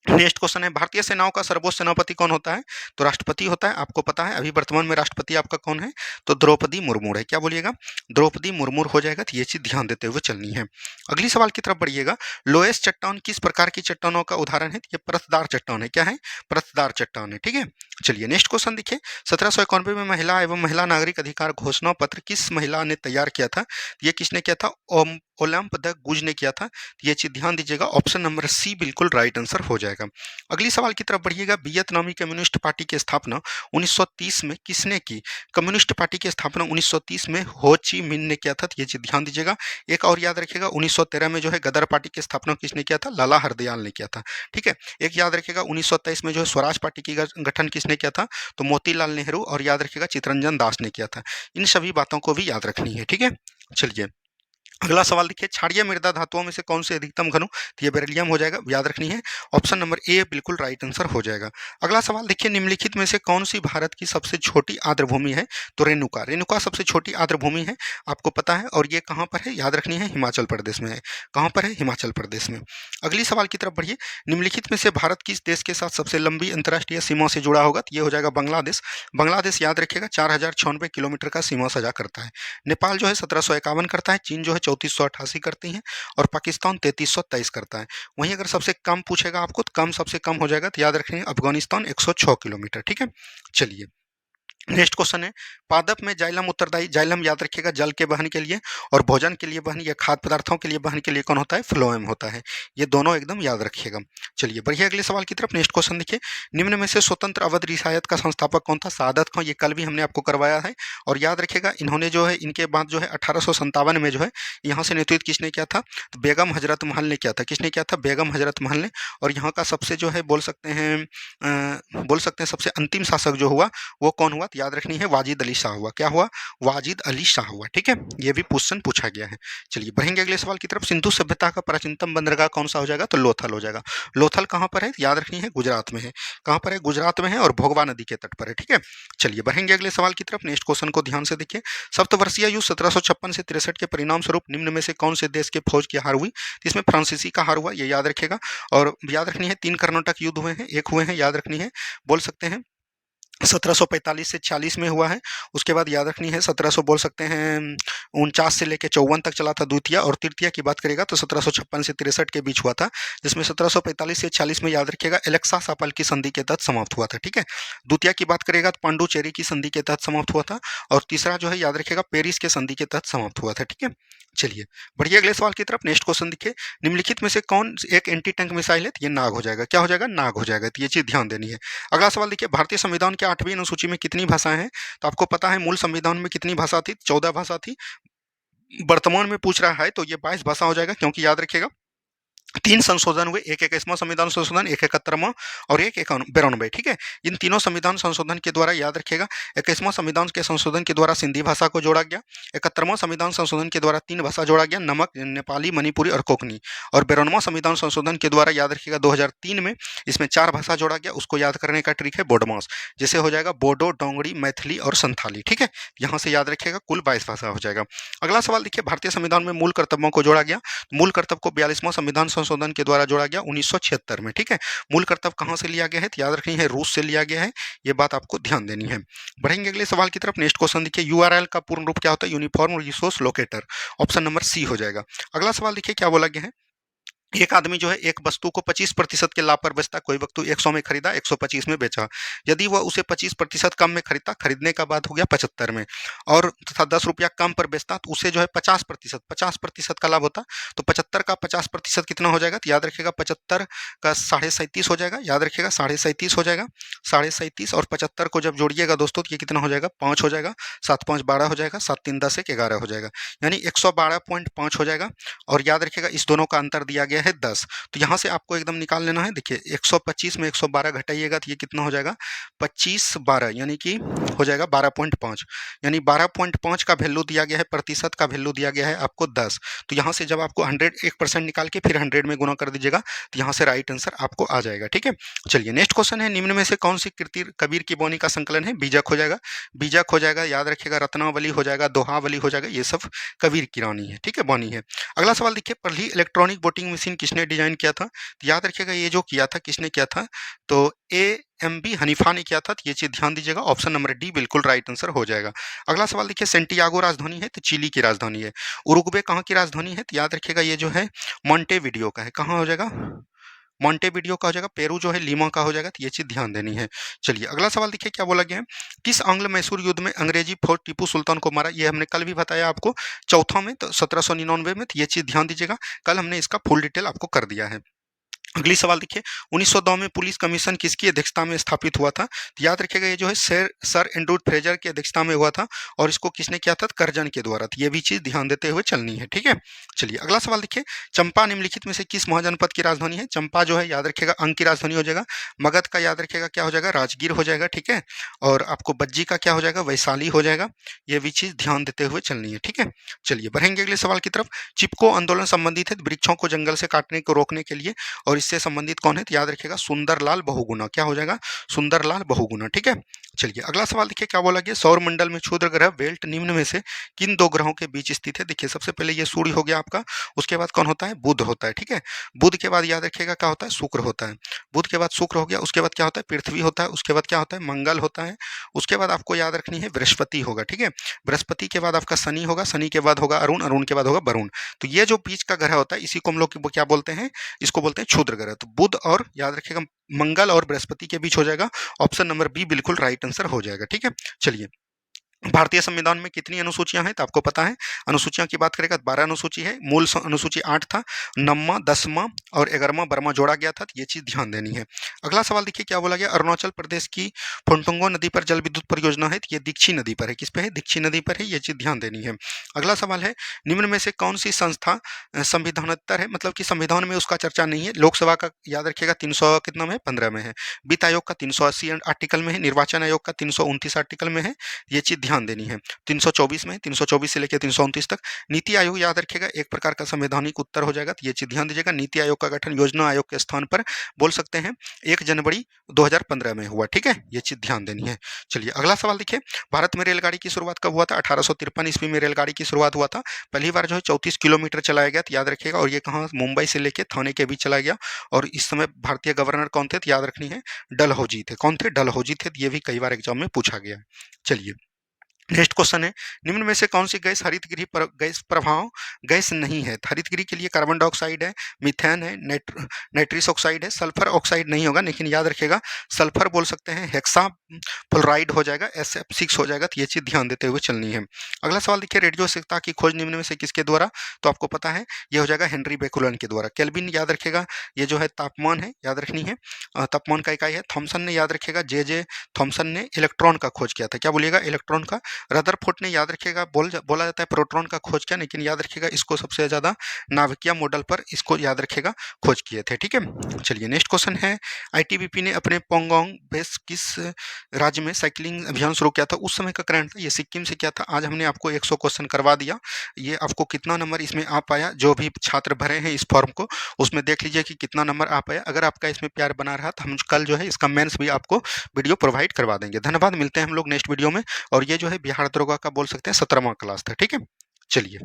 नेक्स्ट क्वेश्चन है, भारतीय सेनाओं का सर्वोच्च सेनापति कौन होता है? तो राष्ट्रपति होता है, आपको पता है। अभी वर्तमान में राष्ट्रपति आपका कौन है? तो द्रौपदी मुर्मू है। क्या बोलिएगा? द्रौपदी मुर्मू हो जाएगा। तो ये चीज ध्यान देते हुए चलनी है। अगली सवाल की तरफ बढ़िएगा। लोएस्ट चट्टान किस प्रकार की चट्टानों का उदाहरण है? ये परतदार चट्टान है। क्या है? परतदार चट्टान है, ठीक है। चलिए नेक्स्ट क्वेश्चन देखिए, 1791 में महिला एवं महिला नागरिक अधिकार घोषणा पत्र किस महिला ने तैयार किया था? ये किसने किया था? ओलंप द गुज ने किया था। ये चीज ध्यान दीजिएगा, ऑप्शन नंबर सी बिल्कुल राइट आंसर हो जाएगा। अगली सवाल की तरफ बढ़िएगा। वियतनामी कम्युनिस्ट पार्टी की स्थापना 1930 में किसने की? कम्युनिस्ट पार्टी की स्थापना 1930 में हो ची मिन ने किया था। तो ये चीज ध्यान दीजिएगा। एक और याद रखिएगा, 1913 में जो है गदर पार्टी की स्थापना किसने किया था? लाला हरदयाल ने किया था, ठीक है। एक याद रखिएगा, 1923 में जो है स्वराज पार्टी की गठन किसने किया था? तो मोतीलाल नेहरू, और याद रखिएगा चितरंजन दास ने किया था। इन सभी बातों को भी याद रखनी है, ठीक है। चलिए अगला सवाल देखिए, क्षारीय मृदा धातुओं में से कौन से अधिकतम घनों? तो ये बेरिलियम हो जाएगा, याद रखनी है। ऑप्शन नंबर ए बिल्कुल राइट आंसर हो जाएगा। अगला सवाल देखिए, निम्नलिखित में से कौन सी भारत की सबसे छोटी आर्द्रभूमि है? तो रेणुका। रेणुका सबसे छोटी आर्द्रभूमि है, आपको पता है। और ये कहाँ पर है? याद रखनी है, हिमाचल प्रदेश में है। कहाँ पर है? हिमाचल प्रदेश में। अगली सवाल की तरफ बढ़िए। निम्नलिखित में से भारत किस देश के साथ सबसे लंबी अंतर्राष्ट्रीय सीमा से जुड़ा होगा? तो ये हो जाएगा बांग्लादेश। बांग्लादेश याद रखिएगा 4096 किलोमीटर का सीमा साझा करता है। नेपाल जो है 1751 करता है। चीन जो है 3488 करती हैं, और पाकिस्तान 3323 करता है। वहीं अगर सबसे कम पूछेगा आपको, तो कम सबसे कम हो जाएगा, तो याद रखेंगे अफगानिस्तान 106 किलोमीटर, ठीक है। चलिए नेक्स्ट क्वेश्चन है, पादप में जाइलम उत्तरदायी। जाइलम याद रखिएगा जल के वहन के लिए और भोजन के लिए वहन या खाद्य पदार्थों के लिए वहन के लिए कौन होता है? फ्लोएम होता है। ये दोनों एकदम याद रखिएगा। चलिए बढ़िए अगले सवाल की तरफ। नेक्स्ट क्वेश्चन देखिए, निम्न में से स्वतंत्र अवध रियासत का संस्थापक कौन था? सादत खां। ये कल भी हमने आपको करवाया है। और याद रखिएगा इन्होंने जो है, इनके बाद जो है 1857 में जो है यहाँ से नेतृत्व किसने किया था? तो बेगम हजरत महल ने किया था। किसने किया था? बेगम हजरत महल ने। और यहाँ का सबसे जो है बोल सकते हैं सबसे अंतिम शासक जो हुआ वो कौन हुआ? तो याद रखनी है वाजिद अली शाह हुआ। क्या हुआ? वाजिद अली शाह हुआ, ठीक है। ये भी क्वेश्चन पूछा गया है। चलिए बढ़ेंगे अगले सवाल की तरफ। सिंधु सभ्यता का प्राचीनतम बंदरगाह कौन सा हो जाएगा? तो लोथल हो जाएगा। लोथल कहाँ पर है? याद रखनी है गुजरात में है। कहाँ पर है? गुजरात में है, और भोगवा नदी के तट पर है, ठीक है। चलिए बढ़ेंगे अगले सवाल की तरफ। नेक्स्ट क्वेश्चन को ध्यान से देखिए। सप्तवर्षीय युद्ध 1756 से 63 के परिणाम स्वरूप निम्न में से कौन से देश के फौज की हार हुई? इसमें फ्रांसीसी का हार हुआ, ये याद रखेगा। और याद रखनी है 3 कर्नाटक युद्ध हुए हैं, एक हुए हैं, याद रखनी है। बोल सकते हैं 1745 से 46 में हुआ है। उसके बाद याद रखनी है 1700 बोल सकते हैं 49 से लेकर 54 तक चला था द्वितीय। और तृतीय की बात करेगा तो 1756 से 63 के बीच हुआ था, जिसमें 1745 से 46 में याद रखिएगा एलेक्सा सापल की संधि के तहत समाप्त हुआ था, ठीक है। द्वितीय की बात करेगा तो पांडुचेरी की संधि के तहत समाप्त हुआ था। और तीसरा जो है याद रखिएगा पेरिस के संधि के तहत समाप्त हुआ था, ठीक है। चलिए बढ़िए अगले सवाल की तरफ। नेक्स्ट क्वेश्चन देखिए, निम्नलिखित में से कौन एक एंटी टैंक मिसाइल है? तो ये नाग हो जाएगा। क्या हो जाएगा? नाग हो जाएगा। तो ये चीज ध्यान देनी है। अगला सवाल देखिए, भारतीय संविधान के 8वीं अनुसूची में कितनी भाषाएं हैं? तो आपको पता है मूल संविधान में कितनी भाषा थी? 14 भाषा थी। वर्तमान में पूछ रहा है तो ये 22 भाषा हो जाएगा, क्योंकि याद रखिएगा 3 संशोधन हुए, एक 21वां संविधान संशोधन, एक 71वां और एक 92, ठीक है। इन तीनों संविधान संशोधन के द्वारा याद रखिएगा 21वां संविधान के संशोधन के द्वारा सिंधी भाषा को जोड़ा गया, 71वां संविधान संशोधन के द्वारा 3 भाषा जोड़ा गया, नमक, नेपाली, मणिपुरी और कोंकणी। और 92वां संविधान संशोधन के द्वारा याद रखिएगा 2003 में इसमें 4 भाषा जोड़ा गया। उसको याद करने का ट्रिक है बोडमास, जैसे हो जाएगा बोडो, डोंगरी, मैथिली और संथाली, ठीक है। यहाँ से याद रखिएगा कुल 22 भाषा हो जाएगा। अगला सवाल देखिए, भारतीय संविधान में मूल कर्तव्यों को जोड़ा गया। मूल कर्तव्य को 42वां संविधान संशोधन के द्वारा जोड़ा गया 1976 में, ठीक है। मूल कर्तव्य कहां से लिया गया है? तो याद रखनी है रूस से लिया गया है। ये बात आपको ध्यान देनी है। बढ़ेंगे अगले सवाल की तरफ। नेक्स्ट क्वेश्चन देखिए, यूआरएल का पूर्ण रूप क्या होता है? Uniform resource locator. Option number C हो जाएगा। अगला सवाल देखिए क्या बोला गया है, एक आदमी जो है एक वस्तु को 25% के लाभ पर बेचता। कोई वस्तु 100 में खरीदा, 125 में बेचा। यदि वह उसे 25% कम में खरीदता, खरीदने का बाद हो गया 75 में, और तथा 10 रुपया कम पर बेचता तो उसे जो है 50% का लाभ होता। तो 75 का 50% कितना हो जाएगा? तो याद रखिएगा 75 का 37.5 हो जाएगा। याद रखिएगा 37.5 हो जाएगा। 37.5 और 75 को जब जोड़िएगा दोस्तों तो ये कितना हो जाएगा? 5 हो जाएगा। 7 5 12 हो जाएगा। 7 3 10 1 11 हो जाएगा, यानी 112.5 हो जाएगा। और याद रखिएगा इस दोनों का अंतर दिया गया गया है 10। तो यहाँ से आपको एकदम निकाल लेना है। देखिए 125 में 112 घटाइएगा तो ये कितना हो जाएगा 25 12 यानी कि हो जाएगा 12.5, यानी 12.5 का वैल्यू दिया गया है, प्रतिशत का वैल्यू दिया गया है आपको 10। तो यहाँ से जब आपको 100% निकाल के फिर 100 में गुना कर दीजिएगा तो यहाँ से राइट आंसर आपको आ जाएगा। ठीक है, चलिए नेक्स्ट क्वेश्चन है, निम्न में से कौन सी कृति कबीर की बानी का संकलन है? बीजक हो जाएगा, बीजक हो जाएगा, याद रखिएगा रत्नावली हो जाएगा, दोहावली हो जाएगा, ये सब कबीर की रानी है। ठीक है, बानी है। अगला सवाल देखिए, पहली इलेक्ट्रॉनिक वोटिंग मशीन किसने डिजाइन किया था? तो याद रखिएगा ये जो किया था किसने किया था, तो AMB हनीफा ने किया था। तो ये चीज ध्यान दीजिएगा, ऑप्शन नंबर डी बिल्कुल राइट आंसर हो जाएगा। अगला सवाल देखिए, सेंटियागो राजधानी है तो चिली की राजधानी है। उरुग्वे कहाँ की राजधानी है? तो याद रखिएगा ये जो है मॉन्टेविडियो का है। कहाँ हो जाएगा? मॉन्टेविडियो का हो जाएगा। पेरू जो है लीमा का हो जाएगा। तो ये चीज ध्यान देनी है। चलिए अगला सवाल देखिए क्या बोला गया है, किस आंग्ल मैसूर युद्ध में अंग्रेजी फौज टीपू सुल्तान को मारा? ये हमने कल भी बताया आपको, चौथा में, तो 1799 में। तो ये चीज ध्यान दीजिएगा, कल हमने इसका फुल डिटेल आपको कर दिया है। अगली सवाल देखिए, 1902 में पुलिस कमीशन किसकी अध्यक्षता में स्थापित हुआ था? तो याद रखिएगा ये जो है सर एंड्रू फ्रेजर की अध्यक्षता में हुआ था, और इसको किसने किया था? कर्जन के द्वारा। तो ये भी चीज ध्यान देते हुए चलनी है। ठीक है, चलिए अगला सवाल देखिए, चंपा निम्नलिखित में से किस महाजनपद की राजधानी है? चंपा जो है याद रखिएगा अंग की राजधानी हो जाएगा। मगध का याद रखिएगा क्या हो जाएगा? राजगीर हो जाएगा। ठीक है, और आपको बज्जी का क्या हो जाएगा? वैशाली हो जाएगा। ये भी चीज ध्यान देते हुए चलनी है। ठीक है, चलिए बढ़ेंगे अगले सवाल की तरफ। चिपको आंदोलन संबंधित है वृक्षों को जंगल से काटने को रोकने के लिए, और इससे संबंधित कौन है? तो याद रखिएगा सुंदरलाल बहुगुणा। क्या हो जाएगा? सुंदरलाल बहुगुणा। ठीक है, चलिए अगला सवाल देखिए क्या बोला गया, सौर मंडल में क्षुद्र ग्रह बेल्ट निम्न में से किन दो ग्रहों के बीच स्थित है? देखिए सबसे पहले ये सूर्य हो गया आपका, उसके बाद कौन होता है? बुध होता है। ठीक है, बुध के बाद याद रखिएगा क्या होता है? शुक्र होता है। बुध के बाद शुक्र हो गया, उसके बाद क्या होता है? पृथ्वी होता है, उसके बाद क्या होता है? मंगल होता है, उसके बाद आपको याद रखनी है बृहस्पति होगा। ठीक है, बृहस्पति के बाद आपका शनि होगा, शनि के बाद होगा अरुण, अरुण के बाद होगा वरुण। तो ये जो बीच का ग्रह होता है इसी को हम लोग क्या बोलते हैं? इसको बोलते हैं क्षुद्र ग्रह। तो बुध और याद रखिएगा मंगल और बृहस्पति के बीच हो जाएगा। ऑप्शन नंबर बी बिल्कुल राइट आंसर हो जाएगा। ठीक है, चलिए भारतीय संविधान में कितनी अनुसूचियां हैं? तो आपको पता है, अनुसूचियां की बात करेगा 12 अनुसूची है। मूल अनुसूची 8 था, 9वां 10वां और 11वां 12वां जोड़ा गया था। तो ये चीज ध्यान देनी है। अगला सवाल देखिए क्या बोला गया, अरुणाचल प्रदेश की फुंटुंगो नदी पर जल विद्युत परियोजना है। तो ये दीक्षी नदी पर है। किस पे है? दीक्षी नदी पर है। ये चीज ध्यान देनी है। अगला सवाल है, निम्न में से कौन सी संस्था संविधानोत्तर है, मतलब कि संविधान में उसका चर्चा नहीं है? लोकसभा का याद रखिएगा 300 कितना में? 15 में है। वित्त आयोग का 380 आर्टिकल में है। निर्वाचन आयोग का 329 आर्टिकल में है। ये चीज ध्यान देनी है। 324 में, 324 से लेकर 329 तक। नीति आयोग याद रखिएगा एक प्रकार का संवैधानिक उत्तर हो जाएगा। तो ये चीज ध्यान दीजिएगा। नीति आयोग का गठन योजना आयोग के स्थान पर बोल सकते हैं 1 जनवरी 2015 में हुआ। ठीक है, ये चीज ध्यान देनी है। चलिए अगला सवाल देखिए, भारत में रेलगाड़ी की शुरुआत कब हुआ था? 1853 ईस्वी में रेलगाड़ी की शुरुआत हुआ था। पहली बार जो है 34 किलोमीटर चलाया गया। तो याद रखिएगा, और ये कहाँ? मुंबई से लेकर थाने के बीच चला गया। और इस समय भारतीय गवर्नर कौन थे? तो याद रखनी है डलहौजी थे। कौन थे? डलहौजी थे। ये भी कई बार एग्जाम में पूछा गया है। चलिए नेक्स्ट क्वेश्चन है, निम्न में से कौन सी गैस हरितगृह गैस प्रभाव गैस नहीं है? हरितगृह के लिए कार्बन डाइऑक्साइड है, मीथेन है, नाइट्रस ऑक्साइड है, सल्फर ऑक्साइड नहीं होगा, लेकिन याद रखिएगा सल्फर बोल सकते हैं, हेक्सा फ्लोराइड हो जाएगा, SF6 हो जाएगा। तो ये चीज ध्यान देते हुए चलनी है। अगला सवाल देखिए, रेडियो सटीकता की खोज निम्न में से किसके द्वारा? तो आपको पता है ये हो जाएगा हेनरी बेकुलन के द्वारा। केल्विन याद रखिएगा ये जो है तापमान है, याद रखनी है, तापमान का इकाई है। थॉमसन ने याद रखिएगा जे थॉमसन ने इलेक्ट्रॉन का खोज किया था। क्या बोलिएगा? इलेक्ट्रॉन का। रदरफोर्ड ने याद रखिएगा बोला जाता है प्रोटॉन का खोज किया, लेकिन याद रखिएगा इसको सबसे ज्यादा नाभिकीय मॉडल पर इसको याद रखिएगा खोज किए थे। ठीक है, चलिए नेक्स्ट क्वेश्चन है, ITBP ने अपने पोंगोंग बेस किस राज्य में साइकिलिंग अभियान शुरू किया था? उस समय का करंट था, ये सिक्किम से किया था। आज हमने आपको 100 क्वेश्चन करवा दिया। ये आपको कितना नंबर इसमें आ पाया, जो भी छात्र भरे हैं इस फॉर्म को, उसमें देख लीजिए कि कितना नंबर आ पाया। अगर आपका इसमें प्यार बना रहा तो हम कल जो है इसका मेंस भी आपको वीडियो प्रोवाइड करवा देंगे। धन्यवाद, मिलते हैं हम लोग नेक्स्ट वीडियो में। और ये जो है बिहार दरोगा का बोल सकते हैं 17वां क्लास था। ठीक है, चलिए।